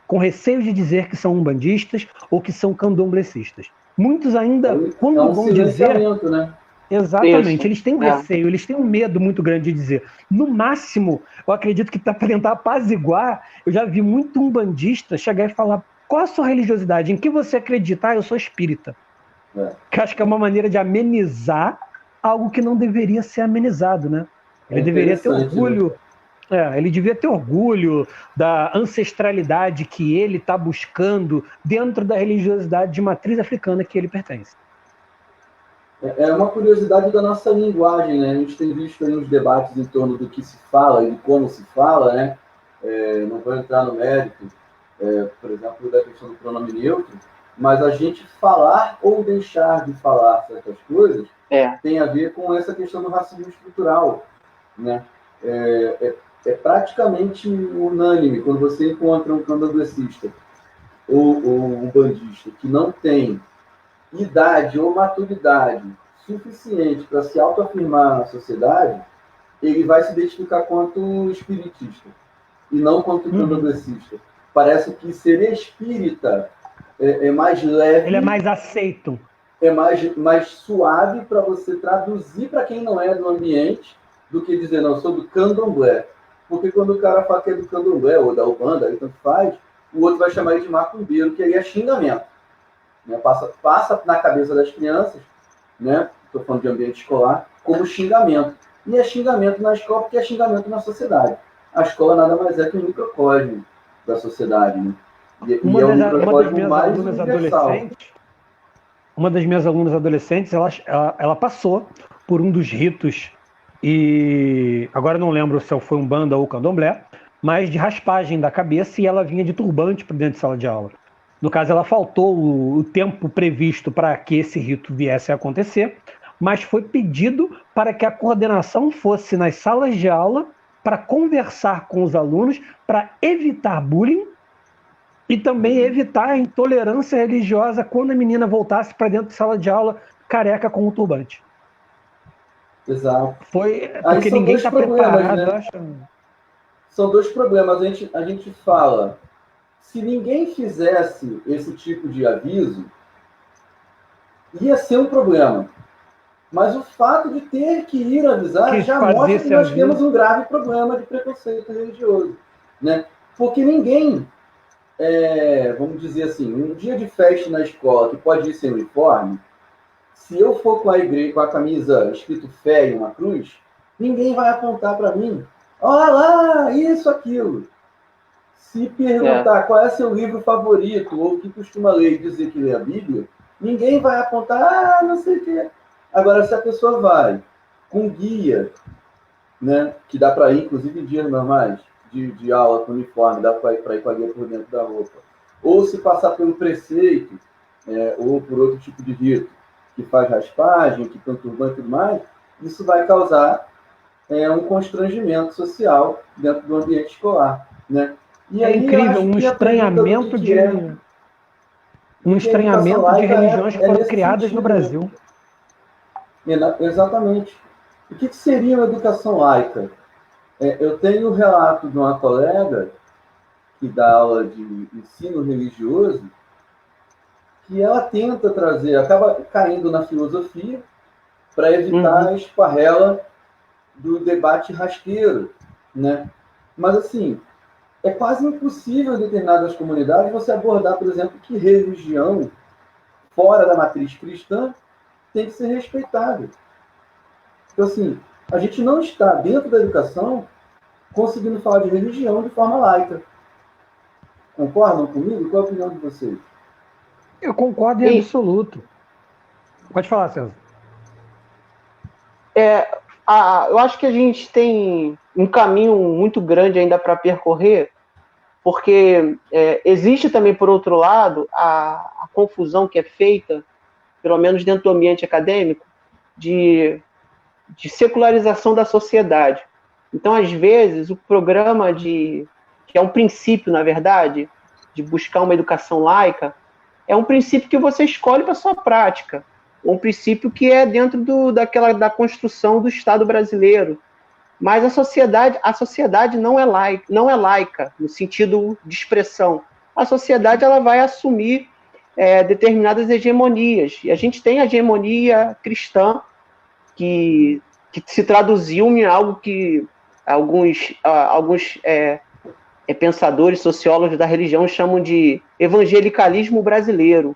com receio de dizer que são umbandistas ou que são candomblecistas. Muitos ainda, quando vão dizer... Né? Exatamente, eles têm um receio, eles têm um medo muito grande de dizer. No máximo, eu acredito que para tentar apaziguar, eu já vi muito umbandista chegar e falar: qual a sua religiosidade? Em que você acredita? Eu sou espírita. Que acho que é uma maneira de amenizar algo que não deveria ser amenizado, né? Ele deveria ter orgulho, né? Ele devia ter orgulho da ancestralidade que ele está buscando dentro da religiosidade de matriz africana que ele pertence. É uma curiosidade da nossa linguagem, né? A gente tem visto aí uns debates em torno do que se fala e de como se fala, né? Não vou entrar no mérito, por exemplo, da questão do pronome neutro, mas a gente falar ou deixar de falar certas coisas tem a ver com essa questão do racismo estrutural, né? É praticamente unânime quando você encontra um candomblessista ou um bandista que não tem idade ou maturidade suficiente para se autoafirmar na sociedade, ele vai se identificar quanto espiritista e não quanto candomblessista. Parece que ser espírita é mais leve. Ele é mais aceito. É mais suave para você traduzir para quem não é do ambiente do que dizer, não, eu sou do candomblé. Porque quando o cara fala que é do candomblé ou da Ubanda, aí tanto faz, o outro vai chamar ele de macumbeiro, que aí é xingamento. Né? Passa na cabeça das crianças, né? Estou falando de ambiente escolar, como xingamento. E é xingamento na escola porque é xingamento na sociedade. A escola nada mais é que um microcosmo da sociedade, né? E é o microcosmo mais universal. Uma das minhas alunas adolescentes, ela passou por um dos ritos, e agora eu não lembro se foi Umbanda ou Candomblé, mas de raspagem da cabeça, e ela vinha de turbante para dentro de sala de aula. No caso, ela faltou o tempo previsto para que esse rito viesse a acontecer, mas foi pedido para que a coordenação fosse nas salas de aula para conversar com os alunos, para evitar bullying e também evitar a intolerância religiosa quando a menina voltasse para dentro de sala de aula careca com o turbante. Exato. Foi porque ninguém está preparado, né? Eu acho. São dois problemas. A gente fala, se ninguém fizesse esse tipo de aviso, ia ser um problema. Mas o fato de ter que ir avisar já mostra que nós temos um grave problema de preconceito religioso, né? Porque ninguém vamos dizer assim, um dia de festa na escola que pode ir sem uniforme, se eu for com a igreja, com a camisa escrito fé e uma cruz, ninguém vai apontar para mim, olha lá, isso, aquilo. Se perguntar qual é seu livro favorito, ou o que costuma ler e dizer que lê a Bíblia, ninguém vai apontar, não sei o quê. Agora, se a pessoa vai com guia, né, que dá para ir, inclusive em dias normais, de aula com uniforme, dá para ir com a guia por dentro da roupa, ou se passar pelo preceito, ou por outro tipo de rito, que faz raspagem, que tem turbante e tudo mais, isso vai causar um constrangimento social dentro do ambiente escolar, né? E aí, incrível, um estranhamento de religiões que foram criadas no Brasil. Exatamente. O que seria uma educação laica? Eu tenho um relato de uma colega que dá aula de ensino religioso, que ela tenta trazer, acaba caindo na filosofia para evitar a esparrela do debate rasteiro, né? Mas, assim, é quase impossível em determinadas comunidades você abordar, por exemplo, que religião fora da matriz cristã tem que ser respeitada. Então, assim, a gente não está, dentro da educação, conseguindo falar de religião de forma laica. Concordam comigo? Qual a opinião de vocês? Eu concordo em absoluto. Pode falar, César. Eu acho que a gente tem um caminho muito grande ainda para percorrer, porque existe também, por outro lado, a confusão que é feita, pelo menos dentro do ambiente acadêmico, de secularização da sociedade. Então, às vezes, o programa que é um princípio, na verdade, de buscar uma educação laica, é um princípio que você escolhe para a sua prática, um princípio que é dentro da construção do Estado brasileiro. Mas a sociedade não é laica no sentido de expressão. A sociedade ela vai assumir determinadas hegemonias. E a gente tem a hegemonia cristã, que se traduziu em algo que alguns pensadores, sociólogos da religião chamam de evangelicalismo brasileiro.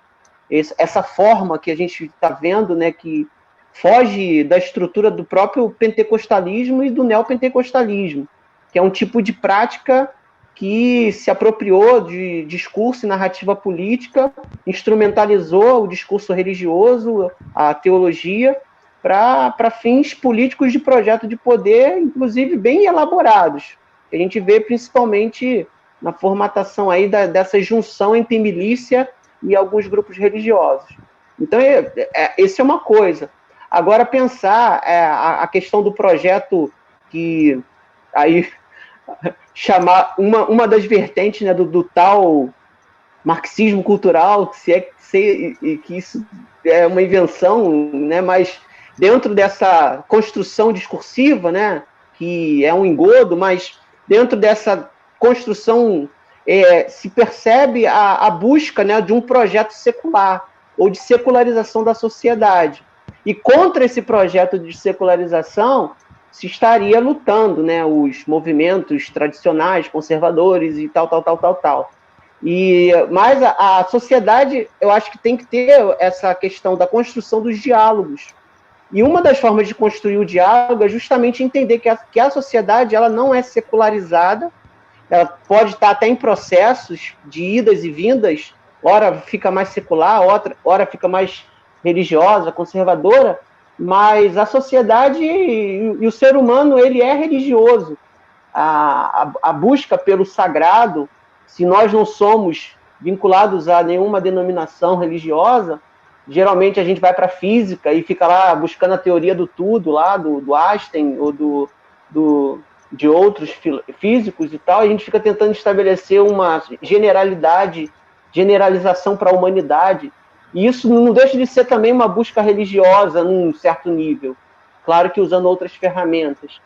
Essa forma que a gente está vendo, né, que foge da estrutura do próprio pentecostalismo e do neopentecostalismo, que é um tipo de prática que se apropriou de discurso e narrativa política, instrumentalizou o discurso religioso, a teologia, para fins políticos de projeto de poder, inclusive bem elaborados. A gente vê principalmente na formatação aí dessa junção entre milícia e alguns grupos religiosos. Então, essa é uma coisa. Agora, pensar a questão do projeto que aí chamar uma das vertentes, né, do tal marxismo cultural, que isso é uma invenção, né, mas dentro dessa construção discursiva, né, que é um engodo, mas dentro dessa construção se percebe a busca, né, de um projeto secular ou de secularização da sociedade. E contra esse projeto de secularização se estaria lutando, né, os movimentos tradicionais, conservadores e tal. Mas a sociedade, eu acho que tem que ter essa questão da construção dos diálogos. E uma das formas de construir o diálogo é justamente entender que a sociedade ela não é secularizada, ela pode estar até em processos de idas e vindas, ora fica mais secular, ora fica mais religiosa, conservadora, mas a sociedade e o ser humano, ele é religioso. A busca pelo sagrado, se nós não somos vinculados a nenhuma denominação religiosa, geralmente a gente vai para a física e fica lá buscando a teoria do tudo, lá do Einstein ou de outros físicos e tal, a gente fica tentando estabelecer uma generalização para a humanidade. E isso não deixa de ser também uma busca religiosa num certo nível, claro que usando outras ferramentas.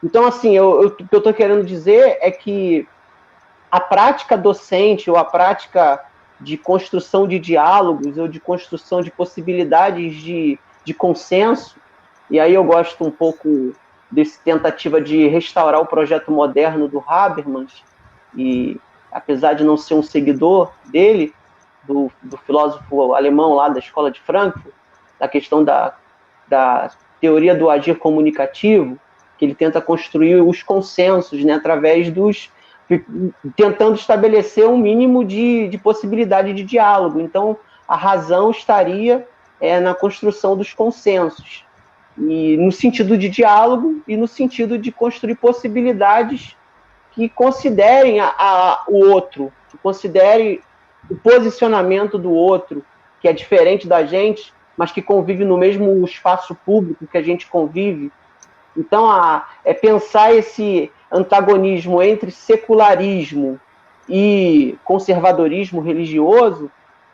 Então, assim, o que eu estou querendo dizer é que a prática docente ou a prática de construção de diálogos ou de construção de possibilidades de consenso, e aí eu gosto um pouco dessa tentativa de restaurar o projeto moderno do Habermas, e apesar de não ser um seguidor dele, do filósofo alemão lá da Escola de Frankfurt, da questão da teoria do agir comunicativo, que ele tenta construir os consensos, né, através tentando estabelecer um mínimo de possibilidade de diálogo. Então, a razão estaria na construção dos consensos, e no sentido de diálogo e no sentido de construir possibilidades que considerem o outro, que considerem o posicionamento do outro, que é diferente da gente, mas que convive no mesmo espaço público que a gente convive. Então, é pensar esse antagonismo entre secularismo e conservadorismo religioso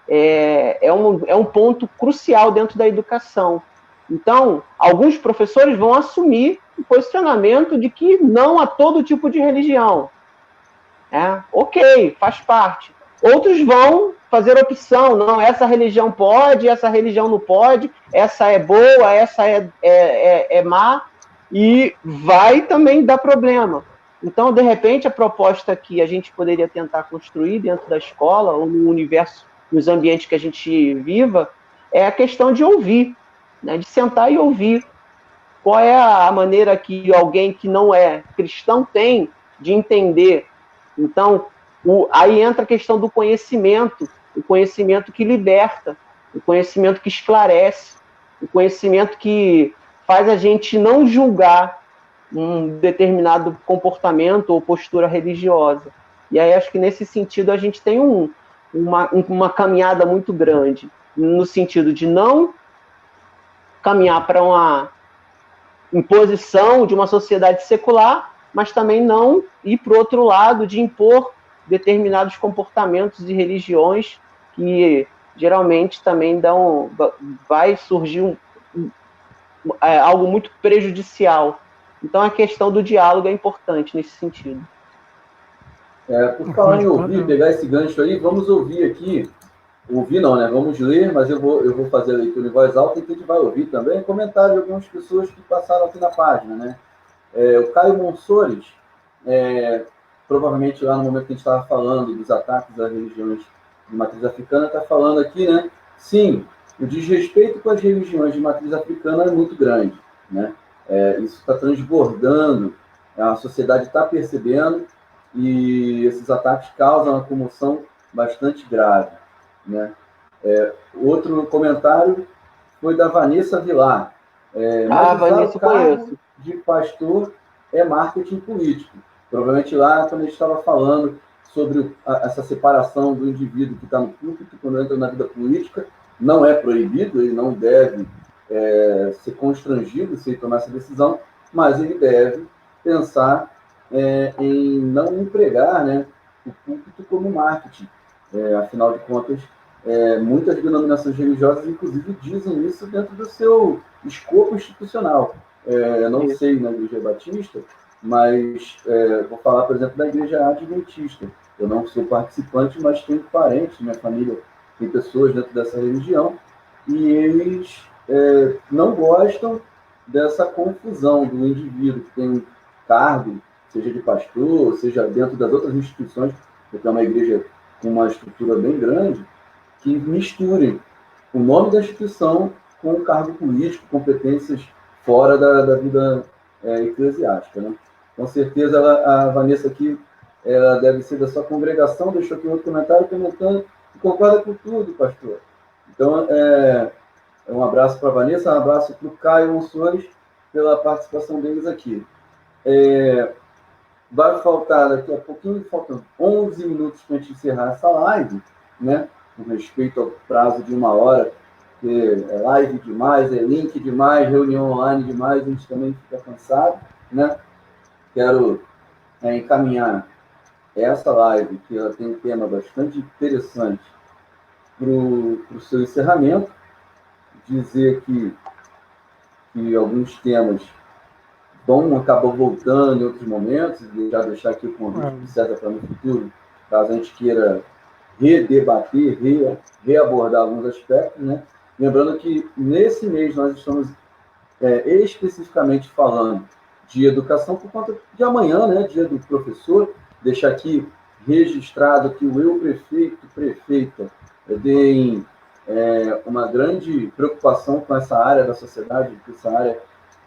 é um ponto crucial dentro da educação. Então, alguns professores vão assumir o posicionamento de que não a todo tipo de religião. Ok, faz parte. Outros vão fazer opção, não, essa religião pode, essa religião não pode, essa é boa, essa é má, e vai também dar problema. Então, de repente, a proposta que a gente poderia tentar construir dentro da escola, ou no universo, nos ambientes que a gente viva, é a questão de ouvir, né? De sentar e ouvir. Qual é a maneira que alguém que não é cristão tem de entender? Então, aí entra a questão do conhecimento, o conhecimento que liberta, o conhecimento que esclarece, o conhecimento que faz a gente não julgar um determinado comportamento ou postura religiosa. E aí acho que nesse sentido a gente tem uma caminhada muito grande, no sentido de não caminhar para uma imposição de uma sociedade secular, mas também não ir para o outro lado de impor determinados comportamentos e religiões que geralmente também vai surgir algo muito prejudicial. Então a questão do diálogo é importante nesse sentido. Por falar em ouvir, pegar esse gancho aí, vamos ouvir aqui. Ouvir não, né? Vamos ler, mas eu vou fazer a leitura em voz alta e a gente vai ouvir também comentário de algumas pessoas que passaram aqui na página, né? O Caio Monsores, provavelmente lá no momento que a gente estava falando dos ataques às religiões de matriz africana, está falando aqui, né? Sim, o desrespeito com as religiões de matriz africana é muito grande, né? Isso está transbordando, a sociedade está percebendo, e esses ataques causam uma comoção bastante grave, né? Outro comentário foi da Vanessa Vilar. Mas Vanessa, o cargo de pastor é marketing político. Provavelmente lá, quando a gente estava falando sobre essa separação do indivíduo que está no púlpito, quando entra na vida política, não é proibido, ele não deve ser constrangido se ele tomar essa decisão, mas ele deve pensar em não empregar, né, o púlpito como marketing. Afinal de contas, muitas denominações religiosas, inclusive, dizem isso dentro do seu escopo institucional. Não sei na Igreja Batista, mas vou falar, por exemplo, da Igreja Adventista. Eu não sou participante, mas tenho parentes, minha família tem pessoas dentro dessa religião, e eles não gostam dessa confusão do indivíduo que tem um cargo, seja de pastor, seja dentro das outras instituições, porque é uma igreja com uma estrutura bem grande, que misturem o nome da instituição com o cargo político, competências fora da vida eclesiástica, né? Com certeza, a Vanessa aqui, ela deve ser da sua congregação, deixou aqui outro comentário comentando que concorda com tudo, pastor. Então, um abraço para a Vanessa, um abraço para o Caio Monsores pela participação deles aqui. Vai faltar daqui a pouquinho, faltam 11 minutos para a gente encerrar essa live, né? Com respeito ao prazo de 1 hora, que é live demais, é link demais, reunião online demais, a gente também fica cansado, né? Quero encaminhar essa live, que ela tem um tema bastante interessante, para o seu encerramento, dizer que alguns temas acabam voltando em outros momentos, e já deixar aqui o convite do César para no futuro, caso a gente queira redebater, reabordar alguns aspectos, né? Lembrando que nesse mês nós estamos especificamente falando de educação por conta de amanhã, né? Dia do professor. Deixar aqui registrado que o eu prefeito, prefeita, deem uma grande preocupação com essa área da sociedade, com essa área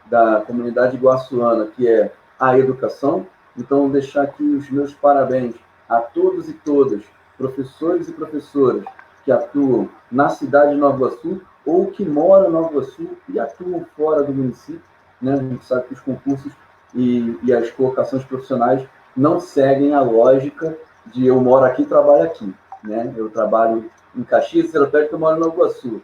da comunidade iguaçuana, que é a educação. Então, deixar aqui os meus parabéns a todos e todas, professores e professoras que atuam na cidade de Nova Iguaçu ou que moram em Nova Iguaçu e atuam fora do município, né? A gente sabe que os concursos e as colocações profissionais não seguem a lógica de eu moro aqui e trabalho aqui, né? Eu trabalho em Caxias, Seropédica, eu moro em Nova Iguaçu.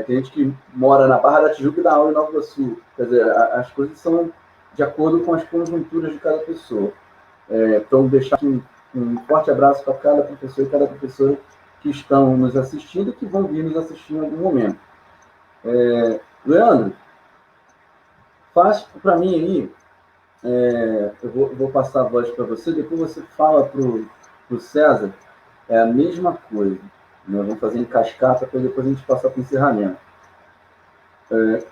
Tem gente que mora na Barra da Tijuca e dá aula em Nova Iguaçu. Quer dizer, as coisas são de acordo com as conjunturas de cada pessoa. Então, deixar aqui um forte abraço para cada professor e cada professora que estão nos assistindo e que vão vir nos assistir em algum momento. Leandro, faz para mim aí, eu vou passar a voz para você, depois você fala para o César, é a mesma coisa. Nós vamos fazer em cascata para depois a gente passar para o encerramento.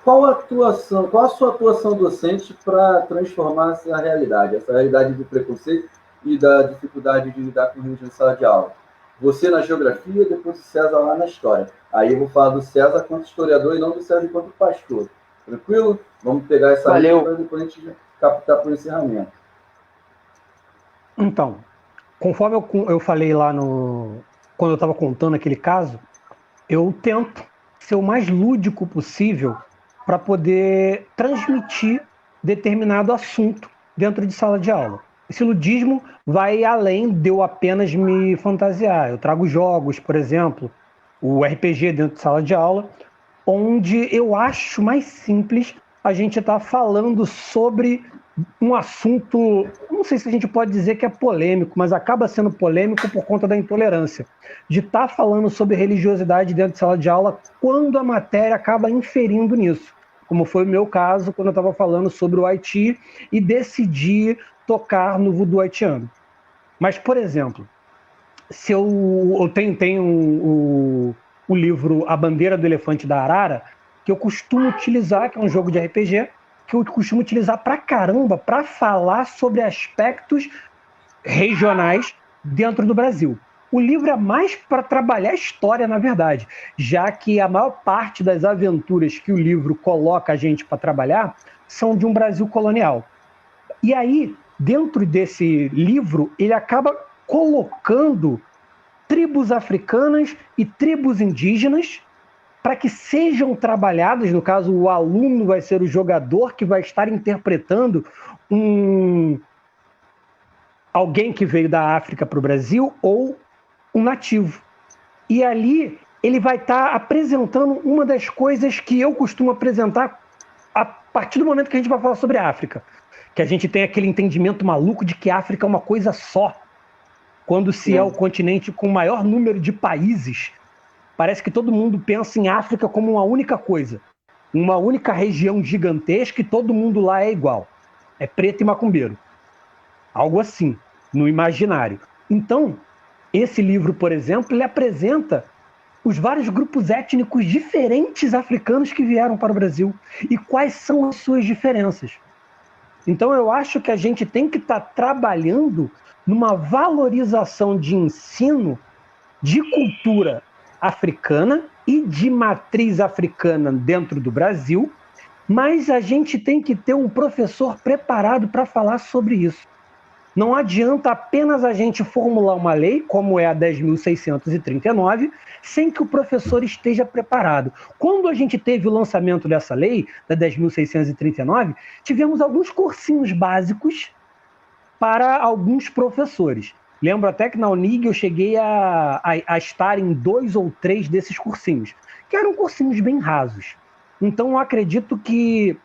Qual a sua atuação docente para transformar essa realidade do preconceito e da dificuldade de lidar com o religião em sala de aula? Você na geografia, depois o César lá na história. Aí eu vou falar do César quanto historiador e não do César enquanto pastor. Tranquilo? Vamos pegar essa lista para depois a gente captar para o encerramento. Então, conforme eu falei lá quando eu estava contando aquele caso, eu tento ser o mais lúdico possível para poder transmitir determinado assunto dentro de sala de aula. Esse ludismo vai além de eu apenas me fantasiar. Eu trago jogos, por exemplo, o RPG dentro de sala de aula, onde eu acho mais simples a gente estar falando sobre um assunto, não sei se a gente pode dizer que é polêmico, mas acaba sendo polêmico por conta da intolerância, de estar falando sobre religiosidade dentro de sala de aula quando a matéria acaba inferindo nisso, como foi o meu caso quando eu estava falando sobre o Haiti e decidi tocar no voodoo haitiano. Mas, por exemplo, se eu tenho o livro A Bandeira do Elefante da Arara, que eu costumo utilizar, que é um jogo de RPG, que eu costumo utilizar pra caramba para falar sobre aspectos regionais dentro do Brasil. O livro é mais para trabalhar a história, na verdade, já que a maior parte das aventuras que o livro coloca a gente para trabalhar são de um Brasil colonial. E aí, dentro desse livro, ele acaba colocando tribos africanas e tribos indígenas para que sejam trabalhadas, no caso, o aluno vai ser o jogador que vai estar interpretando alguém que veio da África para o Brasil ou um nativo. E ali ele vai estar apresentando uma das coisas que eu costumo apresentar a partir do momento que a gente vai falar sobre a África, que a gente tem aquele entendimento maluco de que a África é uma coisa só, quando se é o continente com o maior número de países. Parece que todo mundo pensa em África como uma única coisa, uma única região gigantesca e todo mundo lá é igual. É preto e macumbeiro. Algo assim, no imaginário. Então, esse livro, por exemplo, ele apresenta os vários grupos étnicos diferentes africanos que vieram para o Brasil e quais são as suas diferenças. Então, eu acho que a gente tem que estar trabalhando numa valorização de ensino de cultura africana e de matriz africana dentro do Brasil, mas a gente tem que ter um professor preparado para falar sobre isso. Não adianta apenas a gente formular uma lei, como é a 10.639, sem que o professor esteja preparado. Quando a gente teve o lançamento dessa lei, da 10.639, tivemos alguns cursinhos básicos para alguns professores. Lembro até que na Unig eu cheguei a estar em 2 ou 3 desses cursinhos, que eram cursinhos bem rasos. Então eu acredito que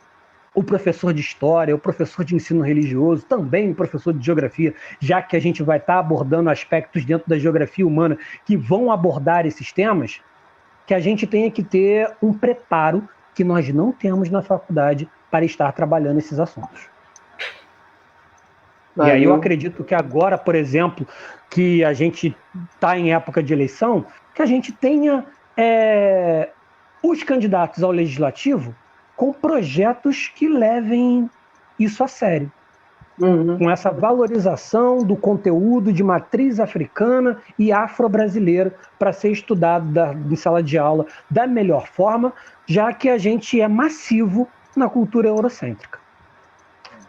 o professor de história, o professor de ensino religioso, também o professor de geografia, já que a gente vai estar abordando aspectos dentro da geografia humana que vão abordar esses temas, que a gente tenha que ter um preparo que nós não temos na faculdade para estar trabalhando esses assuntos. E aí eu acredito que agora, por exemplo, que a gente está em época de eleição, que a gente tenha os candidatos ao legislativo com projetos que levem isso a sério. com essa valorização do conteúdo de matriz africana e afro-brasileira para ser estudado em sala de aula da melhor forma, já que a gente é massivo na cultura eurocêntrica.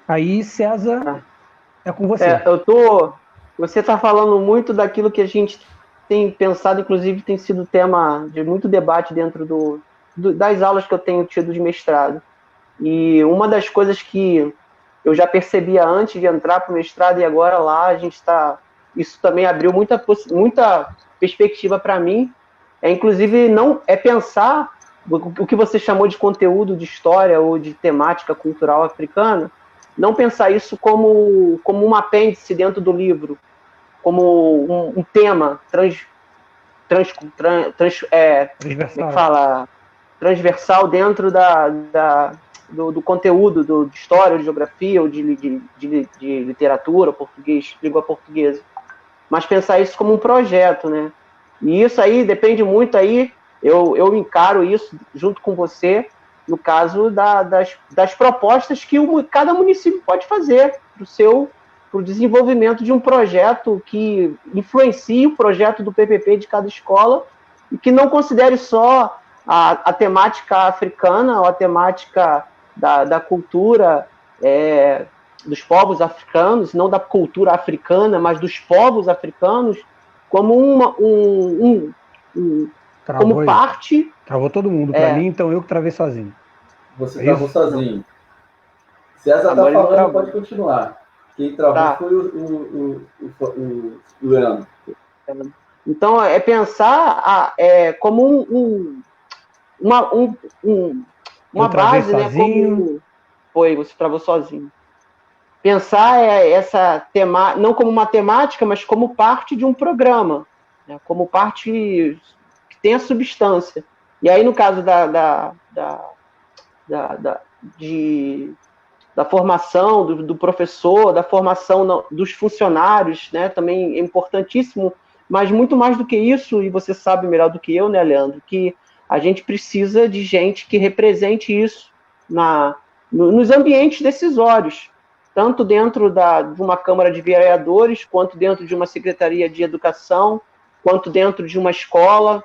Aí, César, é com você. Você está falando muito daquilo que a gente tem pensado, inclusive tem sido tema de muito debate dentro das aulas que eu tenho tido de mestrado. E uma das coisas que eu já percebia antes de entrar para o mestrado e agora lá isso também abriu muita perspectiva para mim, inclusive pensar o que você chamou de conteúdo de história ou de temática cultural africana, não pensar isso como um apêndice dentro do livro, como um tema transversal dentro do conteúdo de história, de geografia ou de literatura, português, língua portuguesa. Mas pensar isso como um projeto, né? E isso aí depende muito aí, eu encaro isso junto com você, no caso das propostas que cada município pode fazer para o desenvolvimento de um projeto que influencie o projeto do PPP de cada escola e que não considere só a temática africana ou a temática da cultura dos povos africanos, não da cultura africana, mas dos povos africanos, como como parte... Travou todo mundo. Para mim, então eu que travei sozinho. Você travou sozinho. Não. César está falando, pode continuar. Quem travou foi o Leandro. Então, pensar como uma base, né? Você travou sozinho. Pensar essa não como uma temática, mas como parte de um programa, né? Como parte que tem a substância. E aí, no caso da formação do professor, da formação dos funcionários, né? Também é importantíssimo, mas muito mais do que isso, e você sabe melhor do que eu, né, Leandro, que a gente precisa de gente que represente isso nos ambientes decisórios, tanto dentro de uma Câmara de Vereadores, quanto dentro de uma Secretaria de Educação, quanto dentro de uma escola.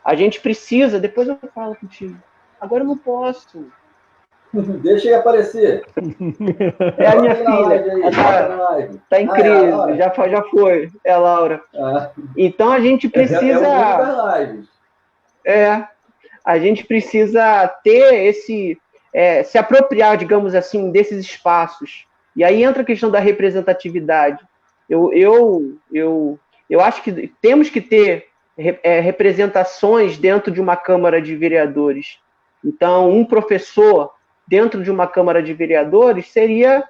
A gente precisa... Depois eu falo contigo. Agora eu não posso. Deixa ele aparecer. É a minha filha. Está em crise. Já foi. É a Laura. Então a gente precisa... a gente precisa ter se apropriar, digamos assim, desses espaços. E aí entra a questão da representatividade. Eu acho que temos que ter representações dentro de uma Câmara de Vereadores. Então, um professor dentro de uma Câmara de Vereadores seria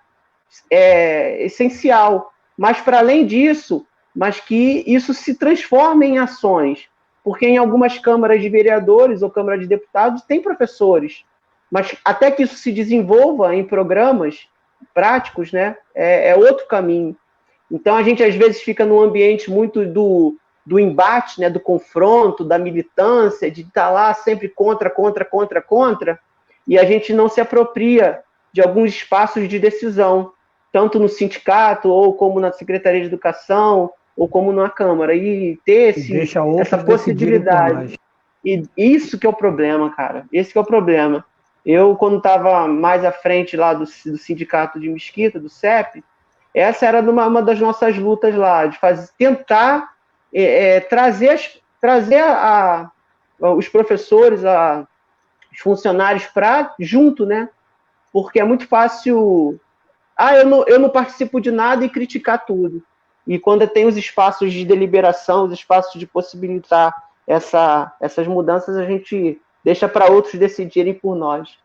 essencial. Mas, para além disso, mas que isso se transforme em ações. Porque em algumas câmaras de vereadores ou câmara de deputados tem professores. Mas até que isso se desenvolva em programas práticos, né, é outro caminho. Então, a gente, às vezes, fica num ambiente muito do embate, né, do confronto, da militância, de estar lá sempre contra, e a gente não se apropria de alguns espaços de decisão, tanto no sindicato, ou como na Secretaria de Educação, ou como na Câmara, e ter essa possibilidade. E isso que é o problema, cara. Esse que é o problema. Eu, quando estava mais à frente lá do sindicato de Mesquita, do CEP, essa era uma das nossas lutas lá, de tentar trazer os professores, os funcionários para junto, né? Porque é muito fácil... eu não participo de nada e criticar tudo. E quando tem os espaços de deliberação, os espaços de possibilitar essas mudanças, a gente deixa para outros decidirem por nós.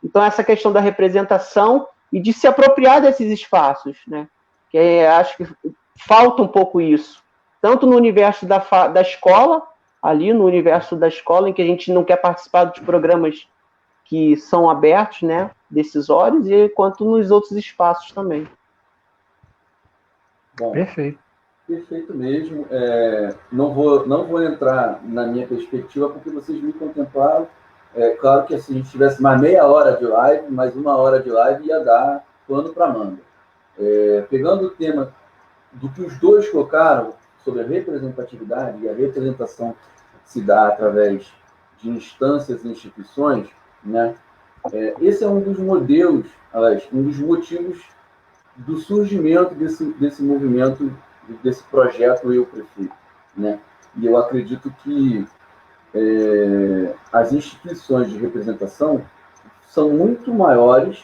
Então, essa questão da representação e de se apropriar desses espaços, né? Que acho que falta um pouco isso. Tanto no universo da escola, ali no universo da escola, em que a gente não quer participar dos programas que são abertos, né, decisórios, e quanto nos outros espaços também. Bom, perfeito mesmo. Não vou entrar na minha perspectiva, porque vocês me contemplaram. Claro que se a gente tivesse mais meia hora de live, mais 1 hora de live, ia dar pano para manga. pegando o tema do que os dois colocaram sobre a representatividade, e a representação se dá através de instâncias e instituições, né? Esse é um dos modelos, um dos motivos do surgimento desse movimento, desse projeto Eu Prefeito, né? E eu acredito que as instituições de representação são muito maiores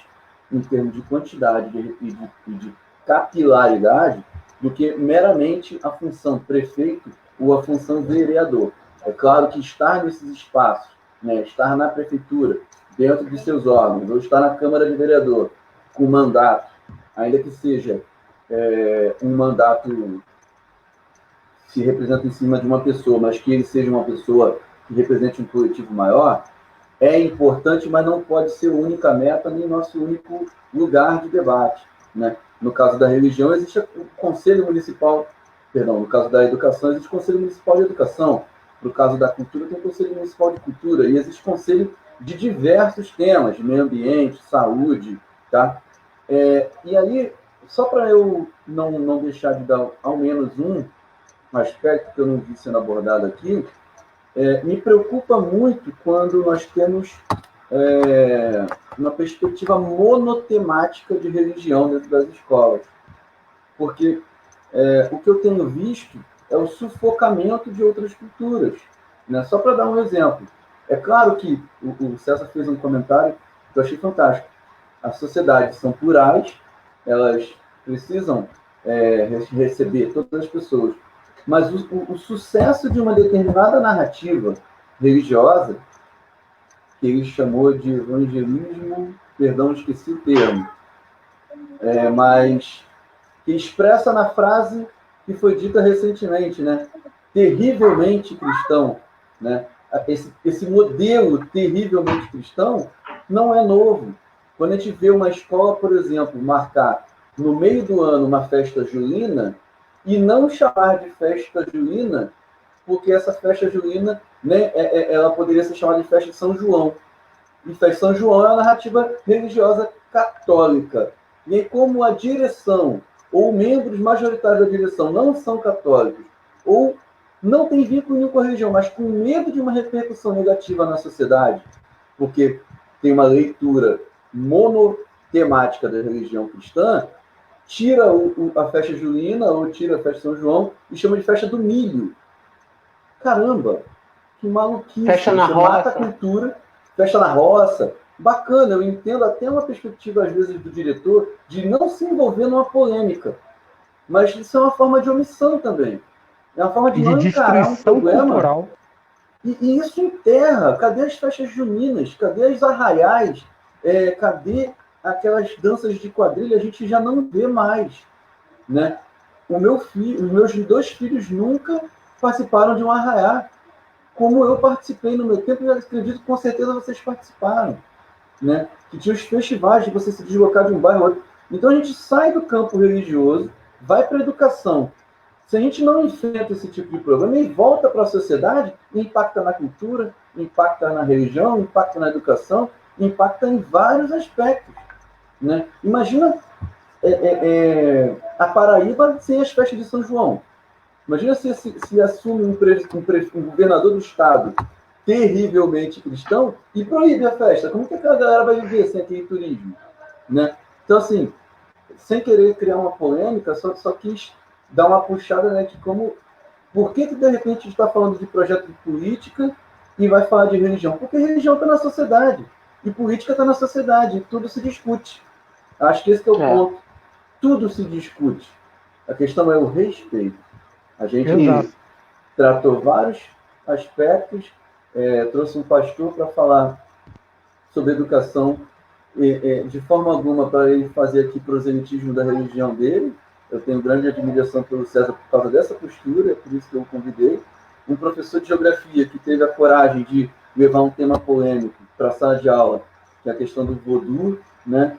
em termos de quantidade e de capilaridade do que meramente a função prefeito ou a função vereador. É claro que estar nesses espaços, né, estar na prefeitura, dentro de seus órgãos, ou estar na Câmara de Vereador, com mandato, ainda que seja um mandato se representa em cima de uma pessoa, mas que ele seja uma pessoa que represente um coletivo maior, é importante, mas não pode ser a única meta nem nosso único lugar de debate, né? No caso da religião, existe o Conselho Municipal, no caso da educação, existe o Conselho Municipal de Educação, no caso da cultura, tem o Conselho Municipal de Cultura, e existe conselho de diversos temas, de meio ambiente, saúde, tá? E aí, só para eu não deixar de dar ao menos um aspecto que eu não vi sendo abordado aqui, me preocupa muito quando nós temos uma perspectiva monotemática de religião dentro das escolas. Porque o que eu tenho visto é o sufocamento de outras culturas, né? Só para dar um exemplo. É claro que o César fez um comentário que eu achei fantástico. As sociedades são plurais, elas precisam receber todas as pessoas. Mas o sucesso de uma determinada narrativa religiosa, que ele chamou de evangelismo, perdão, esqueci o termo, mas que expressa na frase que foi dita recentemente, né? Terrivelmente cristão, né? Esse modelo terrivelmente cristão não é novo. Quando a gente vê uma escola, por exemplo, marcar no meio do ano uma festa julina e não chamar de festa julina, porque essa festa julina, né, ela poderia ser chamada de festa de São João. E festa de São João é uma narrativa religiosa católica. E aí, como a direção ou membros majoritários da direção não são católicos, ou não tem vínculo nenhum com a religião, mas com medo de uma repercussão negativa na sociedade, porque tem uma leitura monotemática da religião cristã, tira a festa julina ou tira a festa de São João e chama de festa do milho. Caramba, que maluquice. Festa na roça. Mata a cultura, festa na roça. Bacana, eu entendo até uma perspectiva, às vezes, do diretor de não se envolver numa polêmica. Mas isso é uma forma de omissão também. É uma forma de não encarar um problema. Cultural. E isso enterra. Cadê as festas juninas? Cadê as arraiais? Cadê aquelas danças de quadrilha? A gente já não vê mais, né? Os meus 2 filhos nunca participaram de um arraiá. Como eu participei no meu tempo, eu acredito que com certeza vocês participaram, né? Que tinha os festivais de você se deslocar de um bairro ao outro. Então a gente sai do campo religioso, vai para a educação. Se a gente não enfrenta esse tipo de problema e volta para a sociedade, impacta na cultura, impacta na religião, impacta na educação, impacta em vários aspectos, né? Imagina a Paraíba sem as festas de São João. Imagina se assume um governador do estado terrivelmente cristão e proíbe a festa. Como que aquela galera vai viver sem ter turismo, né? Então, assim, sem querer criar uma polêmica, só quis dar uma puxada, né, por que de repente a gente está falando de projeto de política e vai falar de religião? Porque religião está na sociedade e política está na sociedade e tudo se discute. Acho que esse que é o ponto. Tudo se discute. A questão é o respeito. A gente tratou vários aspectos, trouxe um pastor para falar sobre educação, de forma alguma para ele fazer aqui proselitismo da religião dele. Eu tenho grande admiração pelo César por causa dessa postura, é por isso que eu o convidei. Um professor de geografia que teve a coragem de levar um tema polêmico para a sala de aula, que é a questão do voodoo, né?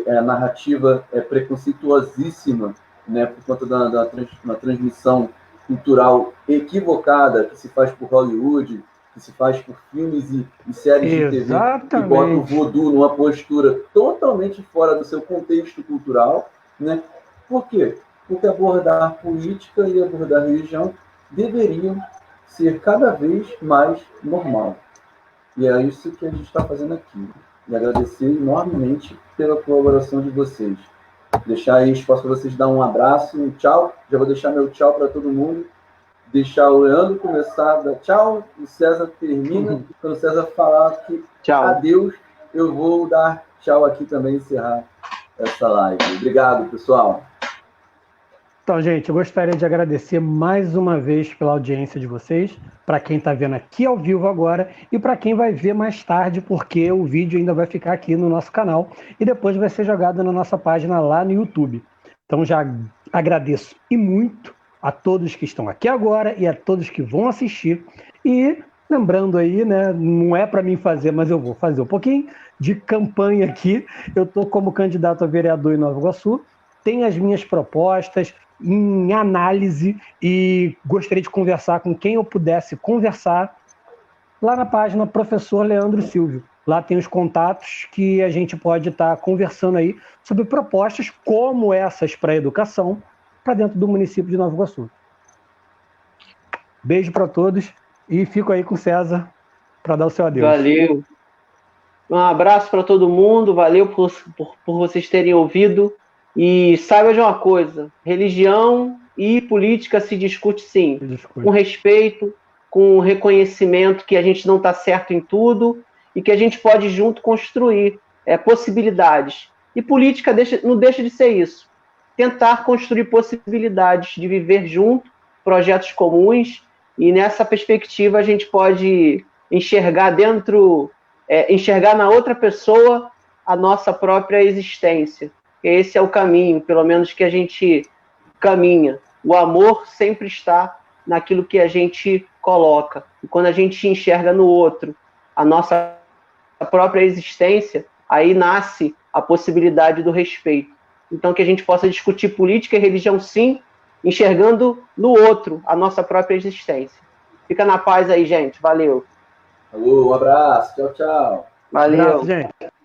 A narrativa é preconceituosíssima, né, por conta da transmissão cultural equivocada que se faz por Hollywood, que se faz por filmes e séries de TV, que bota o voodoo numa postura totalmente fora do seu contexto cultural, né? Por quê? Porque abordar política e abordar religião deveriam ser cada vez mais normal. E é isso que a gente está fazendo aqui. E agradecer enormemente pela colaboração de vocês. Deixar aí espaço para vocês dar um abraço, um tchau. Já vou deixar meu tchau para todo mundo. Deixar o Leandro começar a dar tchau, o César termina. Quando o César falar que tchau. Adeus, eu vou dar tchau aqui também, encerrar essa live. Obrigado, pessoal. Então, gente, eu gostaria de agradecer mais uma vez pela audiência de vocês, para quem está vendo aqui ao vivo agora e para quem vai ver mais tarde, porque o vídeo ainda vai ficar aqui no nosso canal e depois vai ser jogado na nossa página lá no YouTube. Então, já agradeço e muito a todos que estão aqui agora e a todos que vão assistir. E lembrando aí, né, não é para mim fazer, mas eu vou fazer um pouquinho de campanha aqui. Eu estou como candidato a vereador em Nova Iguaçu, tenho as minhas propostas em análise e gostaria de conversar com quem eu pudesse conversar lá na página Professor Leandro Silvio. Lá tem os contatos que a gente pode estar conversando aí sobre propostas como essas para a educação para dentro do município de Nova Iguaçu. Beijo para todos e fico aí com o César para dar o seu adeus. Valeu. Um abraço para todo mundo, valeu por vocês terem ouvido. E saiba de uma coisa, religião e política se discute sim, com respeito, com reconhecimento que a gente não está certo em tudo e que a gente pode junto construir possibilidades. E política não deixa de ser isso, tentar construir possibilidades de viver junto, projetos comuns, e nessa perspectiva a gente pode enxergar enxergar na outra pessoa a nossa própria existência. Esse é o caminho, pelo menos que a gente caminha. O amor sempre está naquilo que a gente coloca. E quando a gente enxerga no outro a nossa própria existência, aí nasce a possibilidade do respeito. Então, que a gente possa discutir política e religião, sim, enxergando no outro a nossa própria existência. Fica na paz aí, gente. Valeu. Alô, um abraço. Tchau, tchau. Valeu. Um abraço, gente.